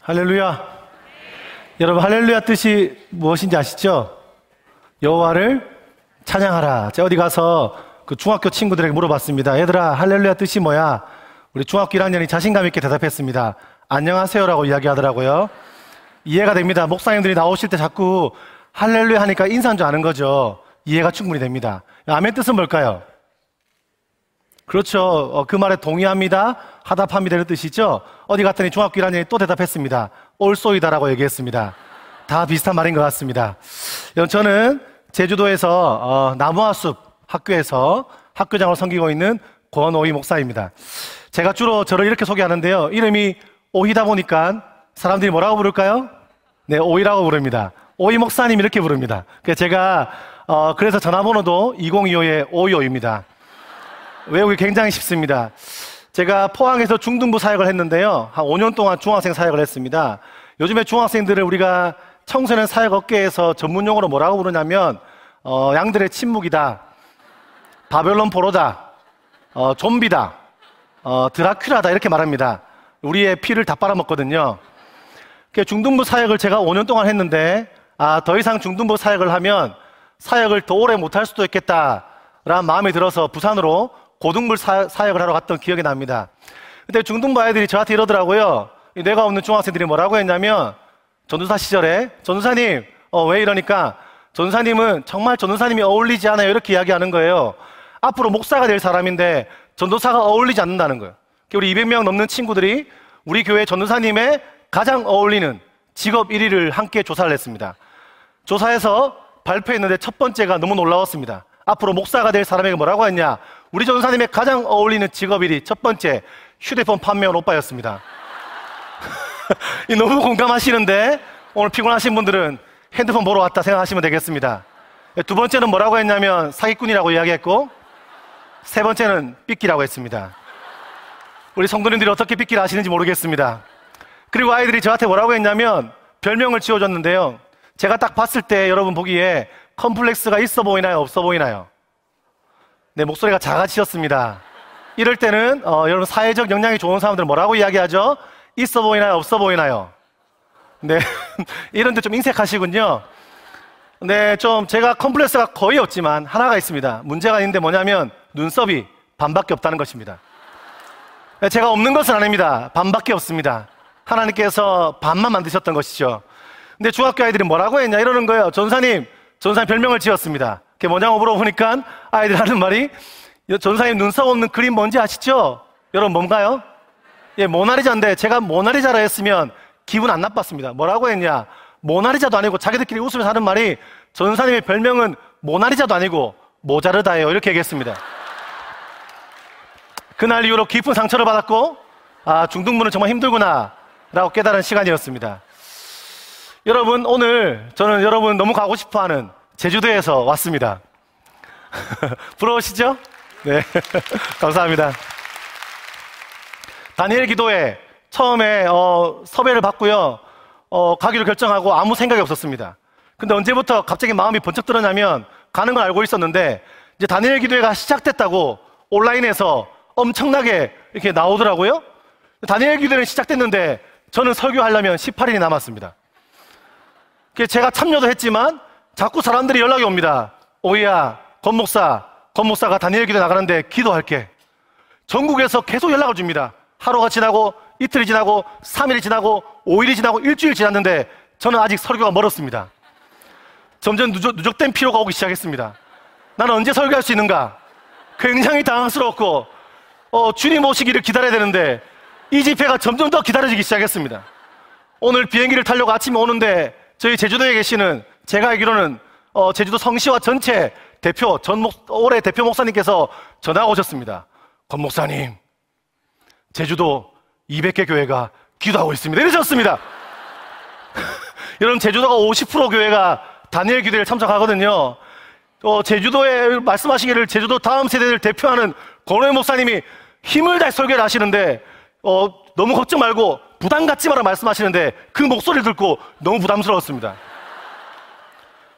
할렐루야. 여러분, 할렐루야 뜻이 무엇인지 아시죠? 여호와를 찬양하라. 제가 어디 가서 그 중학교 친구들에게 물어봤습니다. 얘들아, 할렐루야 뜻이 뭐야? 우리 중학교 1학년이 자신감 있게 대답했습니다. 안녕하세요라고 이야기하더라고요. 이해가 됩니다. 목사님들이 나오실 때 자꾸 할렐루야 하니까 인사인 줄 아는 거죠. 이해가 충분히 됩니다. 아멘 뜻은 뭘까요? 그렇죠. 그 말에 동의합니다, 화답합니다 이런 뜻이죠. 어디 갔더니 중학교 1학년이 또 대답했습니다. 올소이다라고 얘기했습니다. 다 비슷한 말인 것 같습니다. 저는 제주도에서 나무화숲 학교에서 학교장으로 섬기고 있는 권오희 목사입니다. 제가 주로 저를 이렇게 소개하는데요. 이름이 오희다 보니까 사람들이 뭐라고 부를까요? 네, 오희라고 부릅니다. 오희 목사님 이렇게 부릅니다. 제가 그래서 전화번호도 2025-525입니다. 외우기 굉장히 쉽습니다. 제가 포항에서 중등부 사역을 했는데요. 한 5년 동안 중학생 사역을 했습니다. 요즘에 중학생들을 우리가 청소년 사역 업계에서 전문용어로 뭐라고 부르냐면 양들의 침묵이다, 바벨론 포로다, 좀비다, 드라큘라다 이렇게 말합니다. 우리의 피를 다 빨아먹거든요. 중등부 사역을 제가 5년 동안 했는데 더 이상 중등부 사역을 하면 사역을 더 오래 못할 수도 있겠다라는 마음이 들어서 부산으로 고등부 사역을 하러 갔던 기억이 납니다. 그때 중등부 아이들이 저한테 이러더라고요. 뇌가 없는 중학생들이 뭐라고 했냐면, 전도사 시절에 전도사님 왜 이러니까 전도사님은 정말 전도사님이 어울리지 않아요 이렇게 이야기하는 거예요. 앞으로 목사가 될 사람인데 전도사가 어울리지 않는다는 거예요. 우리 200명 넘는 친구들이 우리 교회 전도사님의 가장 어울리는 직업 1위를 함께 조사를 했습니다. 조사해서 발표했는데 첫 번째가 너무 놀라웠습니다. 앞으로 목사가 될 사람에게 뭐라고 했냐? 우리 전도사님의 가장 어울리는 직업 1위 첫 번째, 휴대폰 판매원 오빠였습니다. 너무 공감하시는데 오늘 피곤하신 분들은 핸드폰 보러 왔다 생각하시면 되겠습니다. 두 번째는 뭐라고 했냐면 사기꾼이라고 이야기했고, 세 번째는 삐끼라고 했습니다. 우리 성도님들이 어떻게 삐끼를 아시는지 모르겠습니다. 그리고 아이들이 저한테 뭐라고 했냐면 별명을 지어줬는데요. 제가 딱 봤을 때 여러분 보기에 컴플렉스가 있어 보이나요? 없어 보이나요? 네, 목소리가 작아지셨습니다. 이럴 때는 여러분 사회적 역량이 좋은 사람들은 뭐라고 이야기하죠? 있어 보이나요? 없어 보이나요? 네, 이런 데 좀 인색하시군요. 네, 좀 제가 컴플렉스가 거의 없지만 하나가 있습니다. 문제가 있는데 뭐냐면 눈썹이 반밖에 없다는 것입니다. 네, 제가 없는 것은 아닙니다. 반밖에 없습니다. 하나님께서 반만 만드셨던 것이죠. 근데 중학교 아이들이 뭐라고 했냐 이러는 거예요. 전사님 별명을 지었습니다. 그게 뭐냐고 물어보니까 아이들 하는 말이, 전사님 눈썹 없는 그림 뭔지 아시죠? 여러분 뭔가요? 예, 모나리자인데 제가 모나리자라 했으면 기분 안 나빴습니다. 뭐라고 했냐? 모나리자도 아니고 자기들끼리 웃으면서 하는 말이, 전사님의 별명은 모나리자도 아니고 모자르다예요 이렇게 얘기했습니다. 그날 이후로 깊은 상처를 받았고, 중등부는 정말 힘들구나 라고 깨달은 시간이었습니다. 여러분, 오늘 저는 여러분 너무 가고 싶어하는 제주도에서 왔습니다. 부러우시죠? 네, 감사합니다. 다니엘 기도회 처음에 섭외를 받고요, 가기로 결정하고 아무 생각이 없었습니다. 근데 언제부터 갑자기 마음이 번쩍 들었냐면, 가는 걸 알고 있었는데 이제 다니엘 기도회가 시작됐다고 온라인에서 엄청나게 이렇게 나오더라고요. 다니엘 기도회는 시작됐는데 저는 설교하려면 18일이 남았습니다. 제가 참여도 했지만 자꾸 사람들이 연락이 옵니다. 오희야, 권 목사가 다니엘 기도회 나가는데 기도할게. 전국에서 계속 연락을 줍니다. 하루가 지나고 이틀이 지나고 3일이 지나고 5일이 지나고 일주일 지났는데 저는 아직 설교가 멀었습니다. 점점 누적된 피로가 오기 시작했습니다. 나는 언제 설교할 수 있는가? 굉장히 당황스러웠고, 주님 오시기를 기다려야 되는데 이 집회가 점점 더 기다려지기 시작했습니다. 오늘 비행기를 타려고 아침에 오는데 저희 제주도에 계시는, 제가 알기로는 제주도 성시와 전체 대표, 올해 대표 목사님께서 전화가 오셨습니다. 권 목사님, 제주도 200개 교회가 기도하고 있습니다 이러셨습니다. 여러분, 제주도가 50% 교회가 다니엘 기도회에 참석하거든요. 제주도에 말씀하시기를 제주도 다음 세대를 대표하는 권오희 목사님이 힘을 다해 설교를 하시는데 너무 걱정 말고 부담 갖지 마라 말씀하시는데 그 목소리를 듣고 너무 부담스러웠습니다.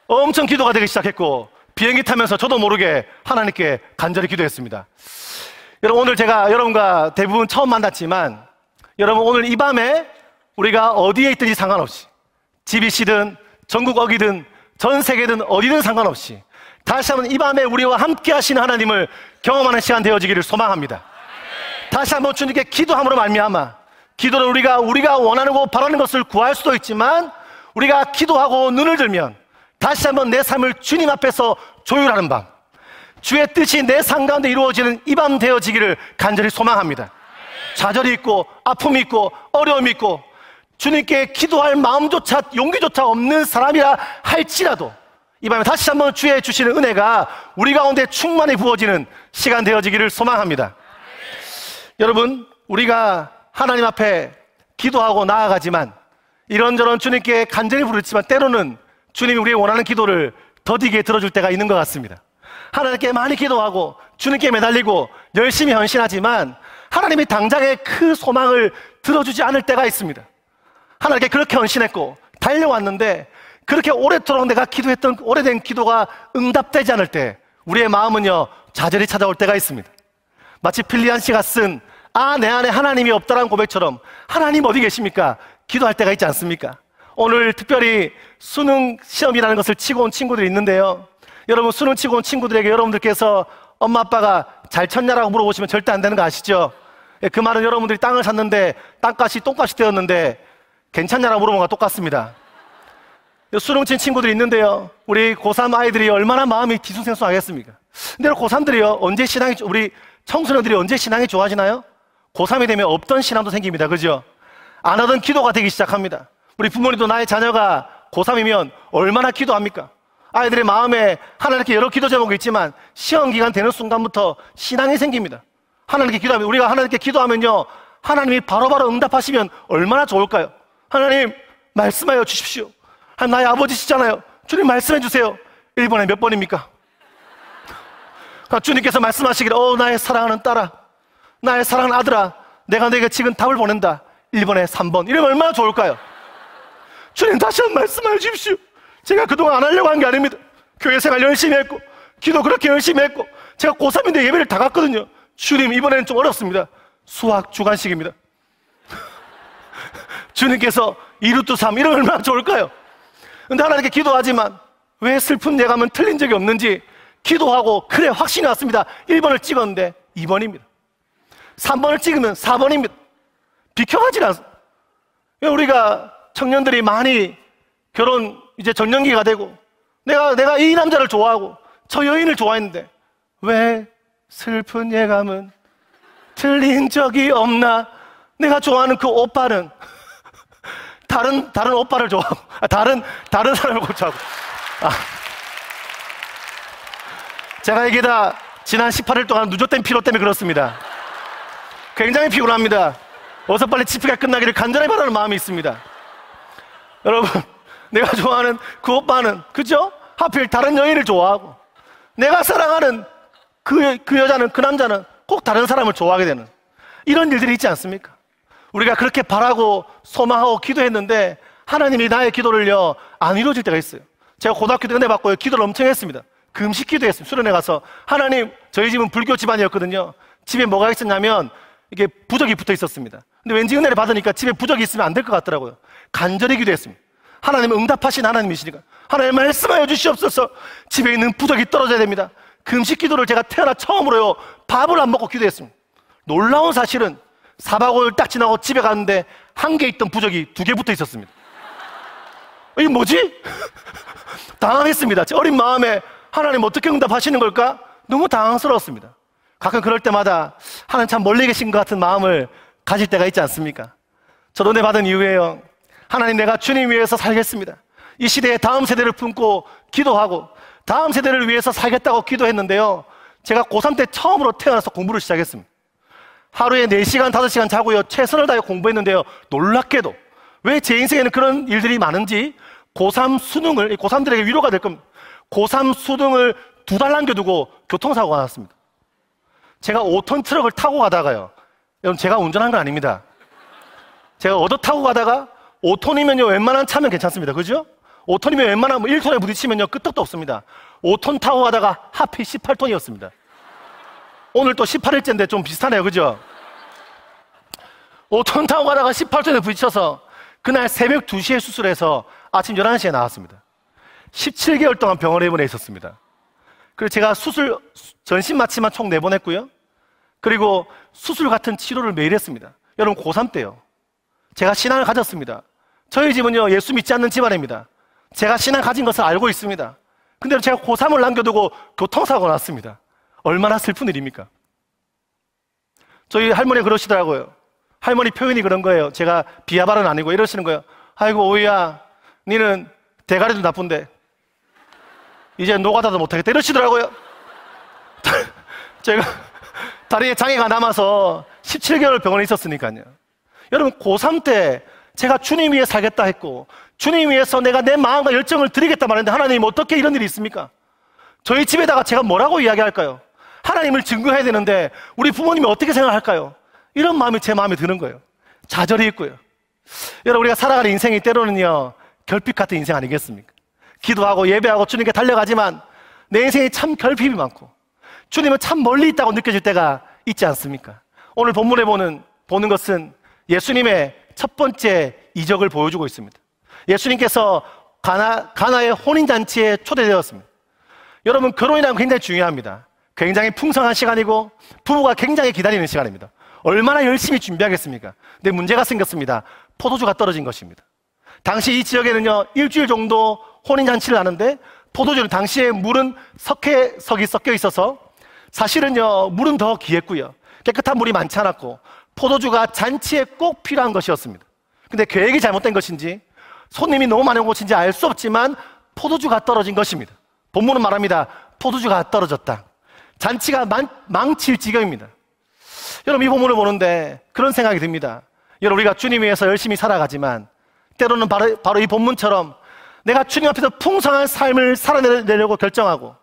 엄청 기도가 되기 시작했고, 비행기 타면서 저도 모르게 하나님께 간절히 기도했습니다. 여러분, 오늘 제가 여러분과 대부분 처음 만났지만 여러분, 오늘 이 밤에 우리가 어디에 있든지 상관없이, 집이시든 전국 어디든 전 세계든 어디든 상관없이 다시 한번 이 밤에 우리와 함께 하시는 하나님을 경험하는 시간 되어지기를 소망합니다. 다시 한번 주님께 기도함으로 말미암아, 기도는 우리가 원하고 바라는 것을 구할 수도 있지만, 우리가 기도하고 눈을 들면 다시 한번 내 삶을 주님 앞에서 조율하는 밤, 주의 뜻이 내 삶 가운데 이루어지는 이 밤 되어지기를 간절히 소망합니다. 좌절이 있고 아픔이 있고 어려움이 있고 주님께 기도할 마음조차 용기조차 없는 사람이라 할지라도 이 밤에 다시 한번 주의 주시는 은혜가 우리 가운데 충만히 부어지는 시간 되어지기를 소망합니다. 여러분, 우리가 하나님 앞에 기도하고 나아가지만, 이런저런 주님께 간절히 부르지만 때로는 주님이 우리의 원하는 기도를 더디게 들어줄 때가 있는 것 같습니다. 하나님께 많이 기도하고 주님께 매달리고 열심히 헌신하지만 하나님이 당장의 그 소망을 들어주지 않을 때가 있습니다. 하나님께 그렇게 헌신했고 달려왔는데 그렇게 오래도록 내가 기도했던 오래된 기도가 응답되지 않을 때 우리의 마음은요, 좌절이 찾아올 때가 있습니다. 마치 필리안 씨가 쓴 내 안에 하나님이 없다라는 고백처럼, 하나님 어디 계십니까? 기도할 때가 있지 않습니까? 오늘 특별히 수능 시험이라는 것을 치고 온 친구들이 있는데요, 여러분, 수능 치고 온 친구들에게 여러분들께서 엄마 아빠가 잘 쳤냐라고 물어보시면 절대 안 되는 거 아시죠? 그 말은 여러분들이 땅을 샀는데 땅값이 똥값이 되었는데 괜찮냐라고 물어본 거와 똑같습니다. 수능 친 친구들이 있는데요, 우리 고3 아이들이 얼마나 마음이 뒤숭생숭하겠습니까? 근데 고3들이요, 우리 청소년들이 언제 신앙이 좋아지나요? 고3이 되면 없던 신앙도 생깁니다. 그죠? 안 하던 기도가 되기 시작합니다. 우리 부모님도 나의 자녀가 고3이면 얼마나 기도합니까? 아이들의 마음에 하나님께 여러 기도 제목이 있지만 시험 기간 되는 순간부터 신앙이 생깁니다. 하나님께 기도하면, 우리가 하나님께 기도하면요, 하나님이 바로바로 응답하시면 얼마나 좋을까요? 하나님 말씀하여 주십시오. 나의 아버지시잖아요. 주님 말씀해 주세요. 1번에 몇 번입니까? 주님께서 말씀하시기를, 나의 사랑하는 딸아, 나의 사랑하는 아들아, 내가 너에게 지금 답을 보낸다. 1번에 3번. 이러면 얼마나 좋을까요? 주님 다시 한번 말씀하여 주십시오. 제가 그동안 안 하려고 한 게 아닙니다. 교회 생활 열심히 했고 기도 그렇게 열심히 했고 제가 고3인데 예배를 다 갔거든요. 주님 이번에는 좀 어렵습니다. 수학 주관식입니다. 주님께서 2루트 3 이러면 얼마나 좋을까요? 근데 하나님께 기도하지만 왜 슬픈 예감은 틀린 적이 없는지 기도하고 그래 확신이 왔습니다. 1번을 찍었는데 2번입니다. 3번을 찍으면 4번입니다. 비켜가지 않습니다. 우리가 청년들이 많이 결혼 이제 정년기가 되고 내가 이 남자를 좋아하고 저 여인을 좋아했는데 왜 슬픈 예감은 틀린 적이 없나? 내가 좋아하는 그 오빠는 다른 오빠를 좋아하고 다른 사람을 고쳐하고 제가 이게 다 지난 18일 동안 누적된 피로 때문에 그렇습니다. 굉장히 피곤합니다. 어서 빨리 집회가 끝나기를 간절히 바라는 마음이 있습니다. 여러분, 내가 좋아하는 그 오빠는 그죠? 하필 다른 여인을 좋아하고 내가 사랑하는 그 여자는, 그 남자는 꼭 다른 사람을 좋아하게 되는 이런 일들이 있지 않습니까? 우리가 그렇게 바라고 소망하고 기도했는데 하나님이 나의 기도를요 안 이루어질 때가 있어요. 제가 고등학교 때 은혜 받고요 기도를 엄청 했습니다. 금식 기도했습니다. 수련회 가서 하나님, 저희 집은 불교 집안이었거든요. 집에 뭐가 있었냐면 이게 부적이 붙어 있었습니다. 근데 왠지 은혜를 받으니까 집에 부적이 있으면 안 될 것 같더라고요. 간절히 기도했습니다. 하나님 응답하신 하나님이시니까 하나님 말씀하여 주시옵소서. 집에 있는 부적이 떨어져야 됩니다. 금식 기도를 제가 태어나 처음으로요 밥을 안 먹고 기도했습니다. 놀라운 사실은 4박 5일 딱 지나고 집에 갔는데 한 개 있던 부적이 2개 붙어 있었습니다. 이게 뭐지? 당황했습니다. 제 어린 마음에 하나님 어떻게 응답하시는 걸까? 너무 당황스러웠습니다. 가끔 그럴 때마다 하나님 참 멀리 계신 것 같은 마음을 가질 때가 있지 않습니까? 저도 은혜 받은 이후에요 하나님, 내가 주님 위해서 살겠습니다. 이 시대의 다음 세대를 품고 기도하고 다음 세대를 위해서 살겠다고 기도했는데요, 제가 고3 때 처음으로 태어나서 공부를 시작했습니다. 하루에 4시간, 5시간 자고요 최선을 다해 공부했는데요, 놀랍게도 왜 제 인생에는 그런 일들이 많은지 고3 수능을, 고3들에게 위로가 될 겁니다. 고3 수능을 2달 남겨두고 교통사고가 났습니다. 제가 5톤 트럭을 타고 가다가요, 여러분 제가 운전한 건 아닙니다. 제가 얻어 타고 가다가 5톤이면요 웬만한 차면 괜찮습니다. 그죠? 5톤이면 웬만한 1톤에 부딪히면요 끄떡도 없습니다. 5톤 타고 가다가 하필 18톤이었습니다. 오늘 또 18일째인데 좀 비슷하네요. 그죠? 5톤 타고 가다가 18톤에 부딪혀서 그날 새벽 2시에 수술해서 아침 11시에 나왔습니다. 17개월 동안 병원에 입원해 있었습니다. 그리고 제가 전신 마취만 총 4번 했고요. 그리고 수술 같은 치료를 매일 했습니다. 여러분, 고3 때요. 제가 신앙을 가졌습니다. 저희 집은요, 예수 믿지 않는 집안입니다. 제가 신앙 가진 것을 알고 있습니다. 근데 제가 고3을 남겨두고 교통사고가 났습니다. 얼마나 슬픈 일입니까? 저희 할머니가 그러시더라고요. 할머니 표현이 그런 거예요. 제가 비하발은 아니고 이러시는 거예요. 아이고, 오이야, 니는 대가리도 나쁜데 이제 노가다도 못하겠다 이러시더라고요. 제가 다리에 장애가 남아서 17개월 병원에 있었으니까요. 여러분, 고3 때 제가 주님 위해 살겠다 했고 주님 위해서 내가 내 마음과 열정을 드리겠다 말했는데 하나님, 어떻게 이런 일이 있습니까? 저희 집에다가 제가 뭐라고 이야기할까요? 하나님을 증거해야 되는데 우리 부모님이 어떻게 생각할까요? 이런 마음이 제 마음에 드는 거예요. 좌절이 있고요. 여러분, 우리가 살아가는 인생이 때로는요, 결핍 같은 인생 아니겠습니까? 기도하고 예배하고 주님께 달려가지만 내 인생에 참 결핍이 많고 주님은 참 멀리 있다고 느껴질 때가 있지 않습니까? 오늘 본문에 보는 것은 예수님의 첫 번째 이적을 보여주고 있습니다. 예수님께서 가나의 혼인잔치에 초대되었습니다. 여러분, 결혼이라는 건 굉장히 중요합니다. 굉장히 풍성한 시간이고 부부가 굉장히 기다리는 시간입니다. 얼마나 열심히 준비하겠습니까? 근데 문제가 생겼습니다. 포도주가 떨어진 것입니다. 당시 이 지역에는요, 일주일 정도 혼인잔치를 하는데 포도주는 당시에 물은 석이 섞여 있어서 사실은요, 물은 더 귀했고요, 깨끗한 물이 많지 않았고 포도주가 잔치에 꼭 필요한 것이었습니다. 근데 계획이 잘못된 것인지 손님이 너무 많은 곳인지 알 수 없지만 포도주가 떨어진 것입니다. 본문은 말합니다. 포도주가 떨어졌다. 잔치가 망칠 지경입니다. 여러분, 이 본문을 보는데 그런 생각이 듭니다. 여러분, 우리가 주님 위해서 열심히 살아가지만 때로는 바로 이 본문처럼 내가 주님 앞에서 풍성한 삶을 살아내려고 결정하고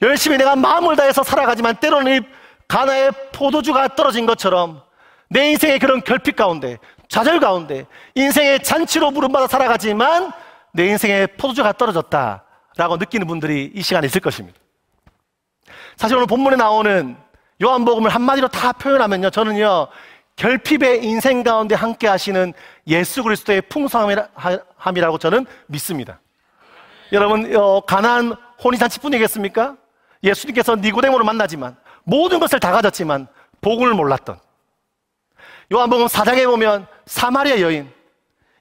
열심히 내가 마음을 다해서 살아가지만 때로는 이 가나의 포도주가 떨어진 것처럼 내 인생의 그런 결핍 가운데, 좌절 가운데 인생의 잔치로 부름받아 살아가지만 내 인생의 포도주가 떨어졌다라고 느끼는 분들이 이 시간에 있을 것입니다. 사실 오늘 본문에 나오는 요한복음을 한마디로 다 표현하면요, 저는요, 결핍의 인생 가운데 함께 하시는 예수 그리스도의 풍성함이라고 저는 믿습니다. 여러분, 가나안 혼인잔치뿐이겠습니까? 예수님께서 니고데모를 만나지만 모든 것을 다 가졌지만 복음을 몰랐던, 요한복음 4장에 보면 사마리아 여인,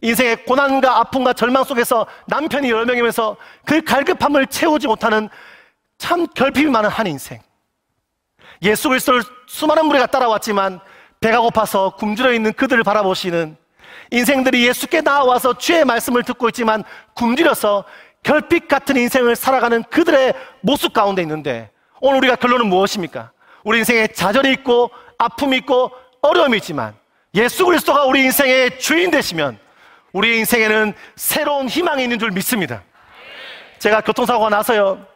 인생의 고난과 아픔과 절망 속에서 남편이 여러 명이면서 그 갈급함을 채우지 못하는 참 결핍이 많은 한 인생. 예수 그리스도를 수많은 무리가 따라왔지만 배가 고파서 굶주려 있는 그들을 바라보시는 인생들이 예수께 나와서 주의 말씀을 듣고 있지만 굶주려서 결핍 같은 인생을 살아가는 그들의 모습 가운데 있는데, 오늘 우리가 결론은 무엇입니까? 우리 인생에 좌절이 있고 아픔이 있고 어려움이 있지만 예수 그리스도가 우리 인생의 주인 되시면 우리 인생에는 새로운 희망이 있는 줄 믿습니다. 제가 교통사고가 나서요,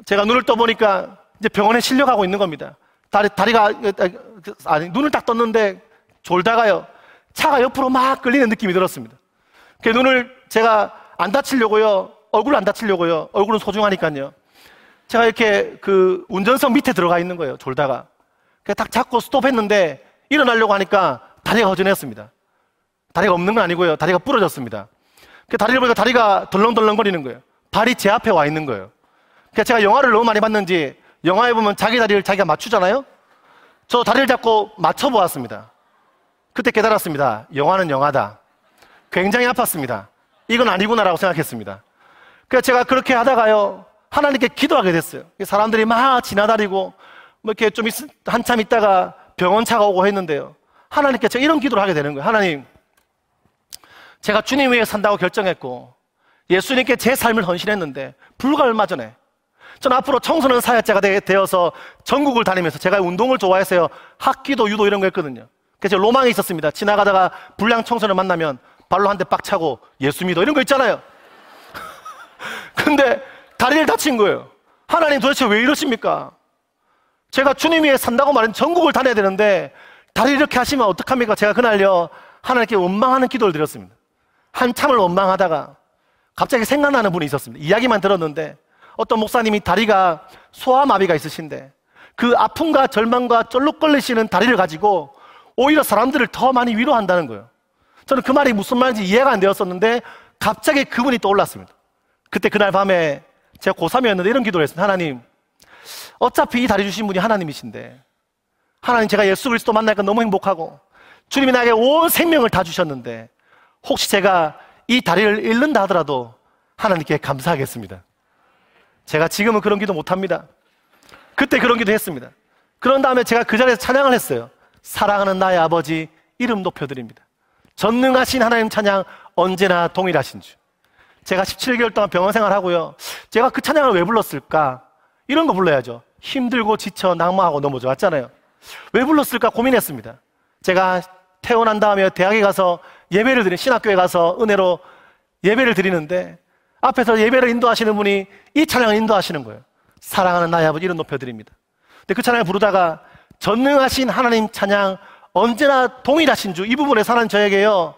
제가 눈을 떠보니까 이제 병원에 실려가고 있는 겁니다. 눈을 딱 떴는데 졸다가요, 차가 옆으로 막 끌리는 느낌이 들었습니다. 그 눈을 제가 안 다치려고요, 얼굴 안 다치려고요, 얼굴은 소중하니까요, 제가 이렇게 그 운전석 밑에 들어가 있는 거예요, 졸다가. 그냥 딱 잡고 스톱했는데 일어나려고 하니까 다리가 허전했습니다. 다리가 없는 건 아니고요, 다리가 부러졌습니다. 그 다리를 보니까 다리가 덜렁덜렁거리는 거예요. 발이 제 앞에 와 있는 거예요. 그러니까 제가 영화를 너무 많이 봤는지 영화에 보면 자기 다리를 자기가 맞추잖아요. 저 다리를 잡고 맞춰보았습니다. 그때 깨달았습니다. 영화는 영화다. 굉장히 아팠습니다. 이건 아니구나라고 생각했습니다. 그래서 제가 그렇게 하다가요, 하나님께 기도하게 됐어요. 사람들이 막 지나다니고 뭐 이렇게 좀 한참 있다가 병원차가 오고 했는데요, 하나님께 제가 이런 기도를 하게 되는 거예요. 하나님, 제가 주님 위해 산다고 결정했고 예수님께 제 삶을 헌신했는데 불과 얼마 전에 저는 앞으로 청소년 사역자가 되어서 전국을 다니면서, 제가 운동을 좋아해서요, 학기도 유도 이런 거 했거든요. 그래서 로망이 있었습니다. 지나가다가 불량 청소년 만나면 발로 한 대 빡 차고 예수 믿어 이런 거 있잖아요. 근데 다리를 다친 거예요. 하나님, 도대체 왜 이러십니까? 제가 주님 위해 산다고 말은 전국을 다녀야 되는데 다리 이렇게 하시면 어떡합니까? 제가 그날요, 하나님께 원망하는 기도를 드렸습니다. 한참을 원망하다가 갑자기 생각나는 분이 있었습니다. 이야기만 들었는데 어떤 목사님이 다리가 소아마비가 있으신데 그 아픔과 절망과 쩔룩거리시는 다리를 가지고 오히려 사람들을 더 많이 위로한다는 거예요. 저는 그 말이 무슨 말인지 이해가 안 되었었는데 갑자기 그분이 떠올랐습니다. 그때 그날 밤에 제가 고3이었는데 이런 기도를 했습니다. 하나님, 어차피 이 다리 주신 분이 하나님이신데 하나님, 제가 예수 그리스도 만나니까 너무 행복하고 주님이 나에게 온 생명을 다 주셨는데 혹시 제가 이 다리를 잃는다 하더라도 하나님께 감사하겠습니다. 제가 지금은 그런 기도 못합니다. 그때 그런 기도 했습니다. 그런 다음에 제가 그 자리에서 찬양을 했어요. 사랑하는 나의 아버지, 이름 높여드립니다. 전능하신 하나님 찬양, 언제나 동일하신 주. 제가 17개월 동안 병원 생활하고요, 제가 그 찬양을 왜 불렀을까? 이런 거 불러야죠. 힘들고 지쳐 낙마하고 넘어져 왔잖아요. 왜 불렀을까 고민했습니다. 제가 태어난 다음에 대학에 가서 예배를 드린, 신학교에 가서 은혜로 예배를 드리는데 앞에서 예배를 인도하시는 분이 이 찬양을 인도하시는 거예요. 사랑하는 나의 아버지, 이름 높여드립니다. 근데 그 찬양을 부르다가 전능하신 하나님 찬양, 언제나 동일하신 주, 이 부분에서 하나님 저에게요,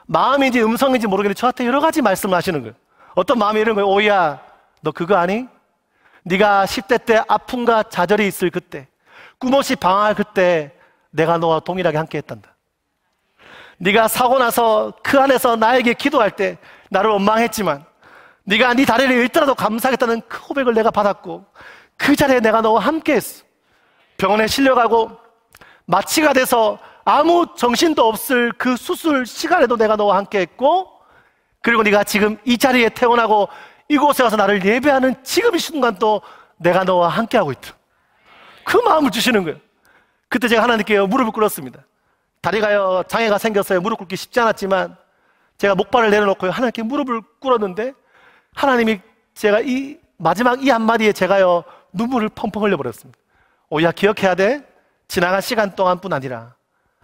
마음인지 음성인지 모르겠는데 저한테 여러 가지 말씀을 하시는 거예요. 어떤 마음이 이런 거예요. 오이야, 너 그거 아니? 네가 10대 때 아픔과 좌절이 있을 그때, 꿈없이 방황할 그때 내가 너와 동일하게 함께 했단다. 네가 사고 나서 그 안에서 나에게 기도할 때 나를 원망했지만 네가 네 다리를 잃더라도 감사하겠다는 그 고백을 내가 받았고 그 자리에 내가 너와 함께 했어. 병원에 실려가고 마취가 돼서 아무 정신도 없을 그 수술 시간에도 내가 너와 함께 했고, 그리고 네가 지금 이 자리에 태어나고 이곳에 와서 나를 예배하는 지금 이 순간도 내가 너와 함께 하고 있다. 그 마음을 주시는 거예요. 그때 제가 하나님께 무릎을 꿇었습니다. 다리가요, 장애가 생겼어요. 무릎 꿇기 쉽지 않았지만 제가 목발을 내려놓고 하나님께 무릎을 꿇었는데 하나님이, 제가 이 마지막 이 한마디에 제가요 눈물을 펑펑 흘려버렸습니다. 오야, 기억해야 돼. 지나간 시간 동안뿐 아니라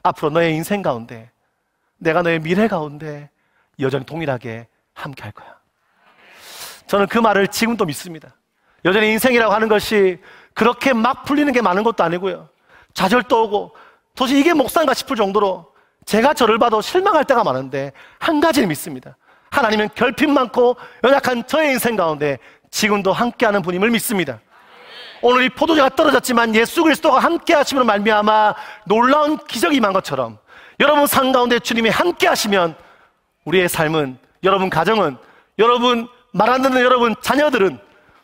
앞으로 너의 인생 가운데, 내가 너의 미래 가운데 여전히 동일하게 함께 할 거야. 저는 그 말을 지금도 믿습니다. 여전히 인생이라고 하는 것이 그렇게 막 풀리는 게 많은 것도 아니고요, 좌절도 오고 도대체 이게 목사인가 싶을 정도로 제가 저를 봐도 실망할 때가 많은데 한 가지는 믿습니다. 하나님은 결핍 많고 연약한 저의 인생 가운데 지금도 함께하는 분임을 믿습니다. 오늘 이 포도주가 떨어졌지만 예수 그리스도가 함께 하심으로 말미암아 놀라운 기적이 임한 것처럼 여러분 삶 가운데 주님이 함께 하시면 우리의 삶은, 여러분 가정은, 여러분 말 안 듣는 여러분 자녀들은,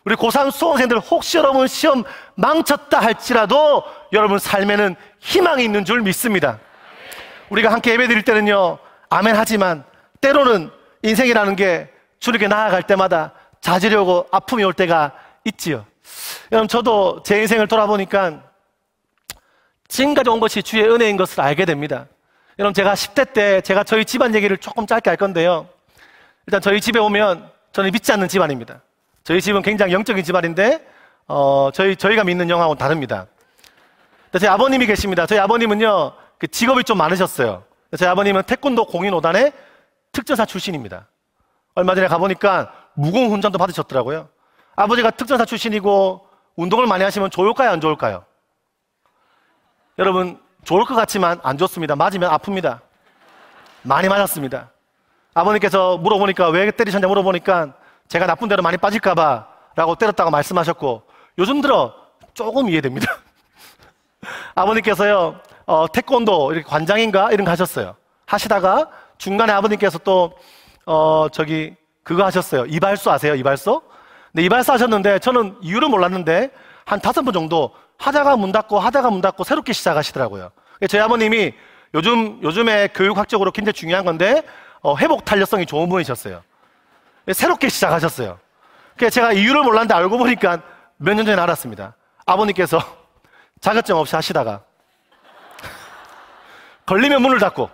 우리 고3 수험생들 혹시 여러분 시험 망쳤다 할지라도 여러분 삶에는 희망이 있는 줄 믿습니다. 우리가 함께 예배 드릴 때는요, 아멘 하지만 때로는 인생이라는 게 주님께 나아갈 때마다 좌절이 오고 아픔이 올 때가 있지요. 여러분, 저도 제 인생을 돌아보니까 지금까지 온 것이 주의 은혜인 것을 알게 됩니다. 여러분, 제가 10대 때 제가 저희 집안 얘기를 조금 짧게 할 건데요, 일단 저희 집에 오면 저는 믿지 않는 집안입니다. 저희 집은 굉장히 영적인 집안인데 저희가 믿는 영하고는 다릅니다. 저희 아버님이 계십니다. 저희 아버님은요, 그 직업이 좀 많으셨어요. 저희 아버님은 태권도 공인오단의 특전사 출신입니다. 얼마 전에 가보니까 무공 훈장도 받으셨더라고요. 아버지가 특전사 출신이고 운동을 많이 하시면 좋을까요, 안 좋을까요? 여러분, 좋을 것 같지만 안 좋습니다. 맞으면 아픕니다. 많이 맞았습니다. 아버님께서 물어보니까 왜 때리셨냐 물어보니까 제가 나쁜 데로 많이 빠질까봐 라고 때렸다고 말씀하셨고, 요즘 들어 조금 이해됩니다. 아버님께서요, 태권도 이렇게 관장인가 이런 거 하셨어요. 하시다가 중간에 아버님께서 또 그거 하셨어요. 이발소 아세요? 이발소? 네, 이발소 하셨는데 저는 이유를 몰랐는데 한 5번 정도 하다가 문 닫고 새롭게 시작하시더라고요. 저희 아버님이 요즘에 교육학적으로 굉장히 중요한 건데 회복 탄력성이 좋은 분이셨어요. 새롭게 시작하셨어요. 그래서 제가 이유를 몰랐는데 알고 보니까 몇 년 전에 알았습니다. 아버님께서 자격증 없이 하시다가 걸리면 문을 닫고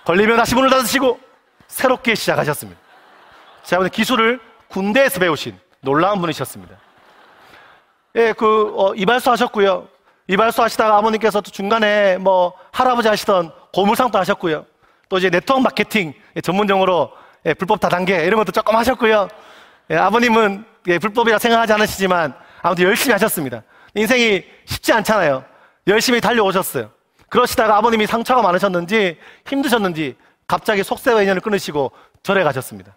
걸리면 다시 문을 닫으시고 새롭게 시작하셨습니다. 제 아버님 기술을 군대에서 배우신 놀라운 분이셨습니다. 예, 이발소 하셨고요. 이발소 하시다가 아버님께서 또 중간에 할아버지 하시던 고물상도 하셨고요. 또 이제 네트워크 마케팅 전문용어로 불법 다단계 이런 것도 조금 하셨고요. 예, 아버님은 불법이라 생각하지 않으시지만 아무튼 열심히 하셨습니다. 인생이 쉽지 않잖아요. 열심히 달려오셨어요. 그러시다가 아버님이 상처가 많으셨는지 힘드셨는지 갑자기 속세와 인연을 끊으시고 절에 가셨습니다.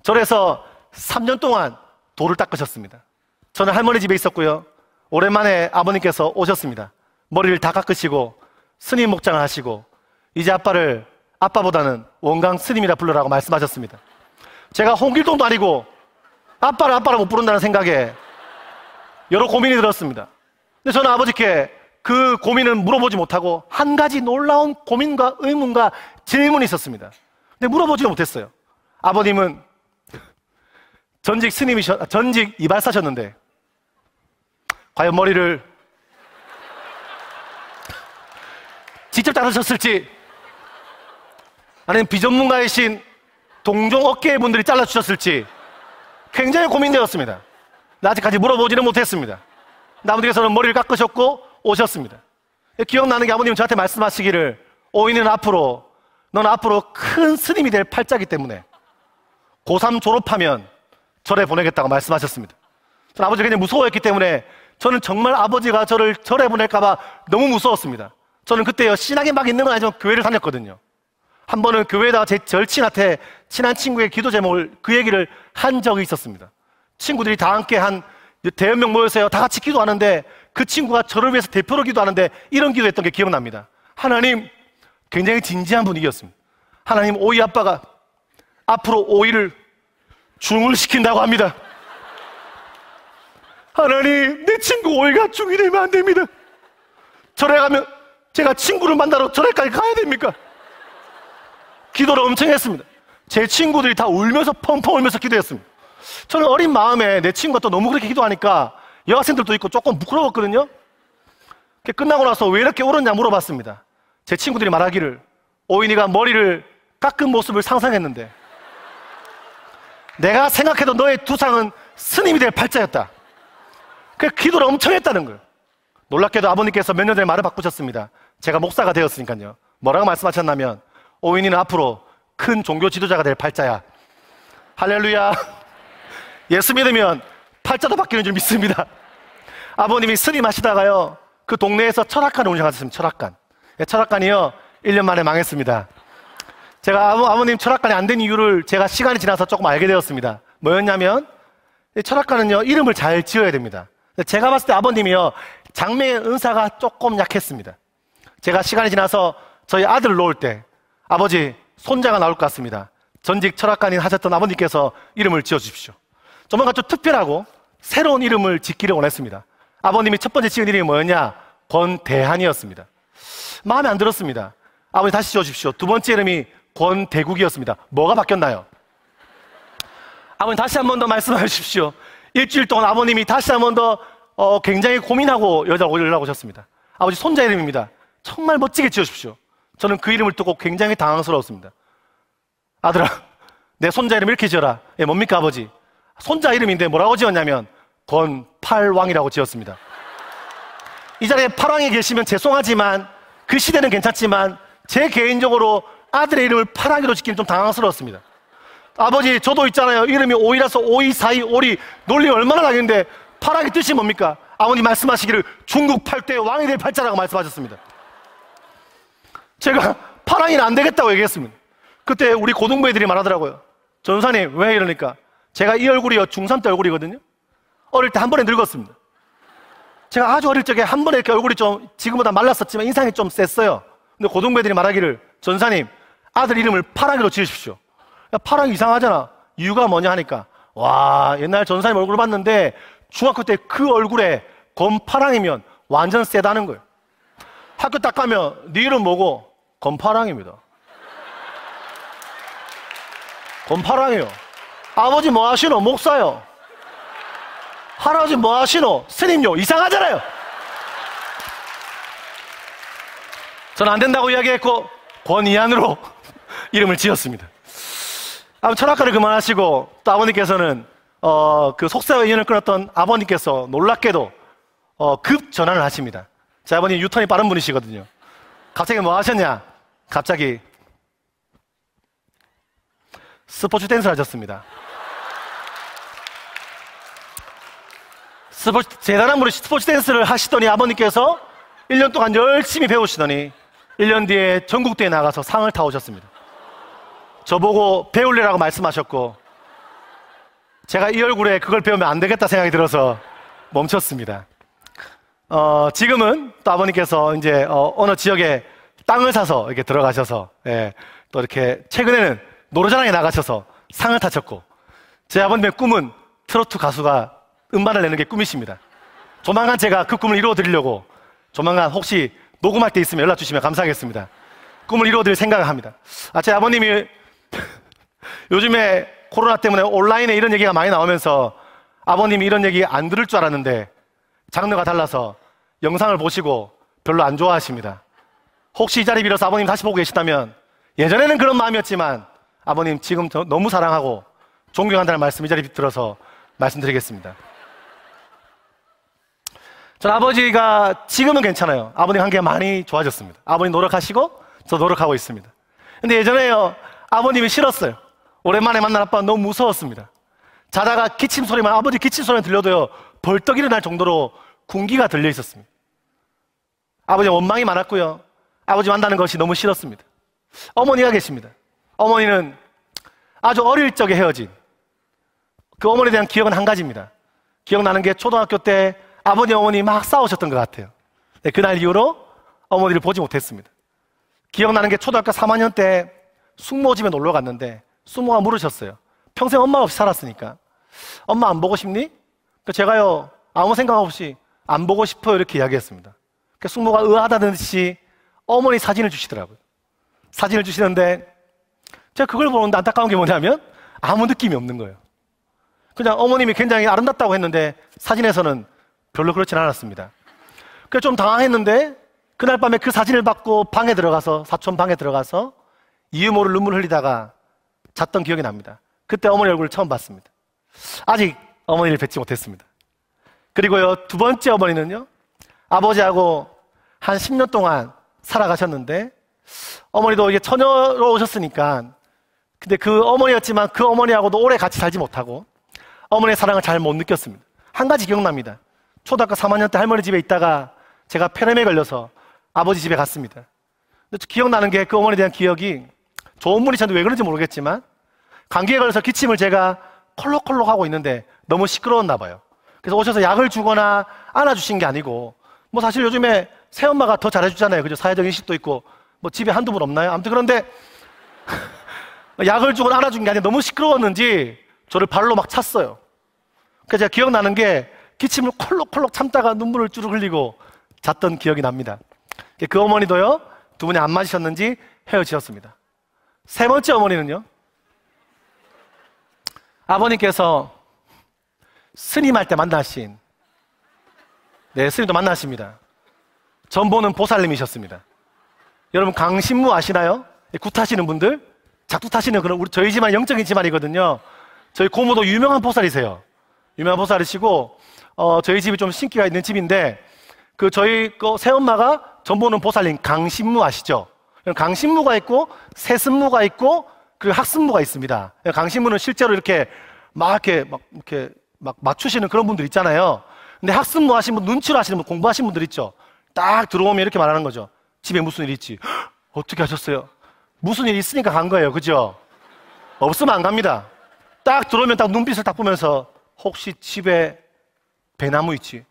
절에서 3년 동안 돌을 닦으셨습니다. 저는 할머니 집에 있었고요. 오랜만에 아버님께서 오셨습니다. 머리를 다 깎으시고 스님 목장을 하시고 이제 아빠를 아빠보다는 원강 스님이라 불러라고 말씀하셨습니다. 제가 홍길동도 아니고 아빠를 아빠라 못 부른다는 생각에 여러 고민이 들었습니다. 근데 저는 아버지께 그 고민을 물어보지 못하고 한 가지 놀라운 고민과 의문과 질문이 있었습니다. 근데 물어보지도 못했어요. 아버님은 전직 이발사셨는데 과연 머리를 직접 자르셨을지 아니면 비전문가이신 동종 업계의 분들이 잘라주셨을지 굉장히 고민되었습니다. 아직까지 물어보지는 못했습니다. 아버님께서는 머리를 깎으셨고 오셨습니다. 기억나는 게 아버님은 저한테 말씀하시기를 오이는 넌 앞으로 큰 스님이 될 팔자이기 때문에 고3 졸업하면 절에 보내겠다고 말씀하셨습니다. 저는 아버지가 굉장히 무서워했기 때문에 저는 정말 아버지가 저를 절에 보낼까 봐 너무 무서웠습니다. 저는 그때 신앙이 막 있는 건 아니지만 교회를 다녔거든요. 한 번은 교회에다가 제 절친한테 친한 친구의 기도 제목을 그 얘기를 한 적이 있었습니다. 친구들이 다 함께 한 대여 명 모여서요. 다 같이 기도하는데 그 친구가 저를 위해서 대표로 기도하는데 이런 기도했던 게 기억납니다. 하나님, 굉장히 진지한 분위기였습니다. 하나님, 오이 아빠가 앞으로 오이를 중을 시킨다고 합니다. 하나님, 내 친구 오이가 중이 되면 안 됩니다. 절에 가면 제가 친구를 만나러 절에까지 가야 됩니까? 기도를 엄청 했습니다. 제 친구들이 다 울면서 펑펑 울면서 기도했습니다. 저는 어린 마음에 내 친구가 또 너무 그렇게 기도하니까 여학생들도 있고 조금 부끄러웠거든요. 끝나고 나서 왜 이렇게 울었냐 물어봤습니다. 제 친구들이 말하기를 오인이가 머리를 깎은 모습을 상상했는데 내가 생각해도 너의 두상은 스님이 될 팔자였다. 그 기도를 엄청 했다는 거예요. 놀랍게도 아버님께서 몇 년 전에 말을 바꾸셨습니다. 제가 목사가 되었으니까요. 뭐라고 말씀하셨냐면 오인이는 앞으로 큰 종교 지도자가 될 팔자야. 할렐루야. 예수 믿으면 팔자도 바뀌는 줄 믿습니다. 아버님이 스님 하시다가요 그 동네에서 철학관을 운영하셨습니다. 철학관. 철학관이요 1년 만에 망했습니다. 제가 아버님 철학관이 안 된 이유를 제가 시간이 지나서 조금 알게 되었습니다. 뭐였냐면 철학관은요 이름을 잘 지어야 됩니다. 제가 봤을 때 아버님이요 장래의 은사가 조금 약했습니다. 제가 시간이 지나서 저희 아들을 놓을 때 아버지 손자가 나올 것 같습니다. 전직 철학관인 하셨던 아버님께서 이름을 지어주십시오. 조만간 좀 특별하고 새로운 이름을 짓기를 원했습니다. 아버님이 첫 번째 지은 이름이 뭐였냐? 권대한이었습니다. 마음에 안 들었습니다. 아버님 다시 지어주십시오. 두 번째 이름이 권대국이었습니다. 뭐가 바뀌었나요? 아버님 다시 한 번 더 말씀해 주십시오. 일주일 동안 아버님이 다시 한 번 더 굉장히 고민하고 연락 오셨습니다. 아버지 손자 이름입니다. 정말 멋지게 지어주십시오. 저는 그 이름을 듣고 굉장히 당황스러웠습니다. 아들아, 내 손자 이름 이렇게 지어라. 예, 뭡니까 아버지? 손자 이름인데 뭐라고 지었냐면 권팔왕이라고 지었습니다. 이 자리에 팔왕이 계시면 죄송하지만 그 시대는 괜찮지만 제 개인적으로 아들의 이름을 팔왕이로 짓기는 좀 당황스러웠습니다. 아버지 저도 있잖아요. 이름이 오이라서 오이 사이 오리 논리 얼마나 나겠는데 팔왕이 뜻이 뭡니까? 아버님 말씀하시기를 중국 8대 왕이 될 팔자라고 말씀하셨습니다. 제가 팔왕이는 안 되겠다고 얘기했습니다. 그때 우리 고등부 애들이 말하더라고요. 전사님 왜 이러니까 제가 이 얼굴이요 중3 때 얼굴이거든요. 어릴 때 한 번에 늙었습니다. 제가 아주 어릴 적에 한 번에 이렇게 얼굴이 좀 지금보다 말랐었지만 인상이 좀 셌어요. 근데 고등부 애들이 말하기를 전사님 아들 이름을 파랑이로 지으십시오. 야, 파랑 이상하잖아. 이유가 뭐냐 하니까 와 옛날 전사님 얼굴 봤는데 중학교 때 그 얼굴에 검파랑이면 완전 세다는 거예요. 학교 딱 가면 네 이름 뭐고? 검파랑입니다. 검파랑이요. 아버지 뭐 하시노? 목사요. 할아버지 뭐 하시노? 스님요. 이상하잖아요. 저는 안 된다고 이야기했고 권이한으로 이름을 지었습니다. 철학과를 그만하시고 또 아버님께서는 그 속세와 인연을 끊었던 아버님께서 놀랍게도 급 전환을 하십니다. 제 아버님 유턴이 빠른 분이시거든요. 갑자기 뭐 하셨냐? 갑자기 스포츠 댄스를 하셨습니다. 대단한 분이 스포츠 댄스를 하시더니 아버님께서 1년 동안 열심히 배우시더니 1년 뒤에 전국대회에 나가서 상을 타오셨습니다. 저보고 배울래라고 말씀하셨고 제가 이 얼굴에 그걸 배우면 안 되겠다 생각이 들어서 멈췄습니다. 지금은 또 아버님께서 이제 어느 지역에 땅을 사서 이렇게 들어가셔서, 예, 또 이렇게 최근에는 노래자랑에 나가셔서 상을 타셨고, 제 아버님의 꿈은 트로트 가수가 음반을 내는 게 꿈이십니다. 조만간 제가 그 꿈을 이루어드리려고 조만간 혹시 녹음할 때 있으면 연락 주시면 감사하겠습니다. 꿈을 이루어드릴 생각을 합니다. 제 아버님이 요즘에 코로나 때문에 온라인에 이런 얘기가 많이 나오면서 아버님이 이런 얘기 안 들을 줄 알았는데 장르가 달라서 영상을 보시고 별로 안 좋아하십니다. 혹시 이 자리 빌어서 아버님 다시 보고 계시다면 예전에는 그런 마음이었지만 아버님 지금 너무 사랑하고 존경한다는 말씀 이 자리 들어서 말씀드리겠습니다. 전 아버지가 지금은 괜찮아요. 아버님 관계가 많이 좋아졌습니다. 아버님 노력하시고 저 노력하고 있습니다. 근데 예전에요, 아버님이 싫었어요. 오랜만에 만난 아빠가 너무 무서웠습니다. 자다가 기침 소리만, 아버지 기침 소리만 들려도요 벌떡 일어날 정도로 군기가 들려 있었습니다. 아버지 원망이 많았고요, 아버지 만나는 것이 너무 싫었습니다. 어머니가 계십니다. 어머니는 아주 어릴 적에 헤어진 그 어머니에 대한 기억은 한 가지입니다. 기억나는 게 초등학교 때 아버지 어머니 막 싸우셨던 것 같아요. 네, 그날 이후로 어머니를 보지 못했습니다. 기억나는 게 초등학교 3학년 때 숙모집에 놀러 갔는데 숙모가 물으셨어요. 평생 엄마 없이 살았으니까 엄마 안 보고 싶니? 제가요 아무 생각 없이 안 보고 싶어요 이렇게 이야기했습니다. 숙모가 의아하다는 듯이 어머니 사진을 주시더라고요. 사진을 주시는데 제가 그걸 보는데 안타까운 게 뭐냐면 아무 느낌이 없는 거예요. 그냥 어머님이 굉장히 아름답다고 했는데 사진에서는 별로 그렇진 않았습니다. 그래서 좀 당황했는데 그날 밤에 그 사진을 받고 방에 들어가서, 사촌 방에 들어가서 이유 모를 눈물 흘리다가 잤던 기억이 납니다. 그때 어머니 얼굴을 처음 봤습니다. 아직 어머니를 뵙지 못했습니다. 그리고요, 두 번째 어머니는요, 아버지하고 한 10년 동안 살아가셨는데 어머니도 이게 처녀로 오셨으니까, 근데 그 어머니였지만 그 어머니하고도 오래 같이 살지 못하고 어머니의 사랑을 잘 못 느꼈습니다. 한 가지 기억납니다. 초등학교 3학년 때 할머니 집에 있다가 제가 폐렴에 걸려서 아버지 집에 갔습니다. 근데 기억나는 게 그 어머니에 대한 기억이, 좋은 분이셨는데 왜 그런지 모르겠지만 감기에 걸려서 기침을 제가 콜록콜록 하고 있는데 너무 시끄러웠나 봐요. 그래서 오셔서 약을 주거나 안아주신 게 아니고, 뭐 사실 요즘에 새엄마가 더 잘해주잖아요. 그죠? 사회적 인식도 있고 뭐 집에 한두 분 없나요? 아무튼 그런데 약을 주거나 안아준 게 아니라 너무 시끄러웠는지 저를 발로 막 찼어요. 그래서 제가 기억나는 게 기침을 콜록콜록 참다가 눈물을 쭈르 흘리고 잤던 기억이 납니다. 그 어머니도요, 두 분이 안 맞으셨는지 헤어지셨습니다. 세 번째 어머니는요, 아버님께서 스님할 때 만나신, 네, 스님도 만나십니다. 전보는 보살님이셨습니다. 여러분 강신무 아시나요? 굿하시는 분들, 작두타시는 그런, 저희 집안 영적인 집안이거든요. 저희 고모도 유명한 보살이세요. 유명한 보살이시고, 저희 집이 좀 신기가 있는 집인데, 저희 새엄마가 전보는 보살님 강신무 아시죠? 강신무가 있고 세습무가 있고 그리고 학습무가 있습니다. 강신무는 실제로 이렇게 막 맞추시는 그런 분들 있잖아요. 근데 학습무 하시는 분, 눈치로 하시는 분, 공부하시는 분들 있죠. 딱 들어오면 이렇게 말하는 거죠. 집에 무슨 일 있지? 어떻게 하셨어요? 무슨 일 있으니까 간 거예요. 그죠? 없으면 안 갑니다. 딱 들어오면 딱 눈빛을 딱 보면서 혹시 집에 배나무 있지?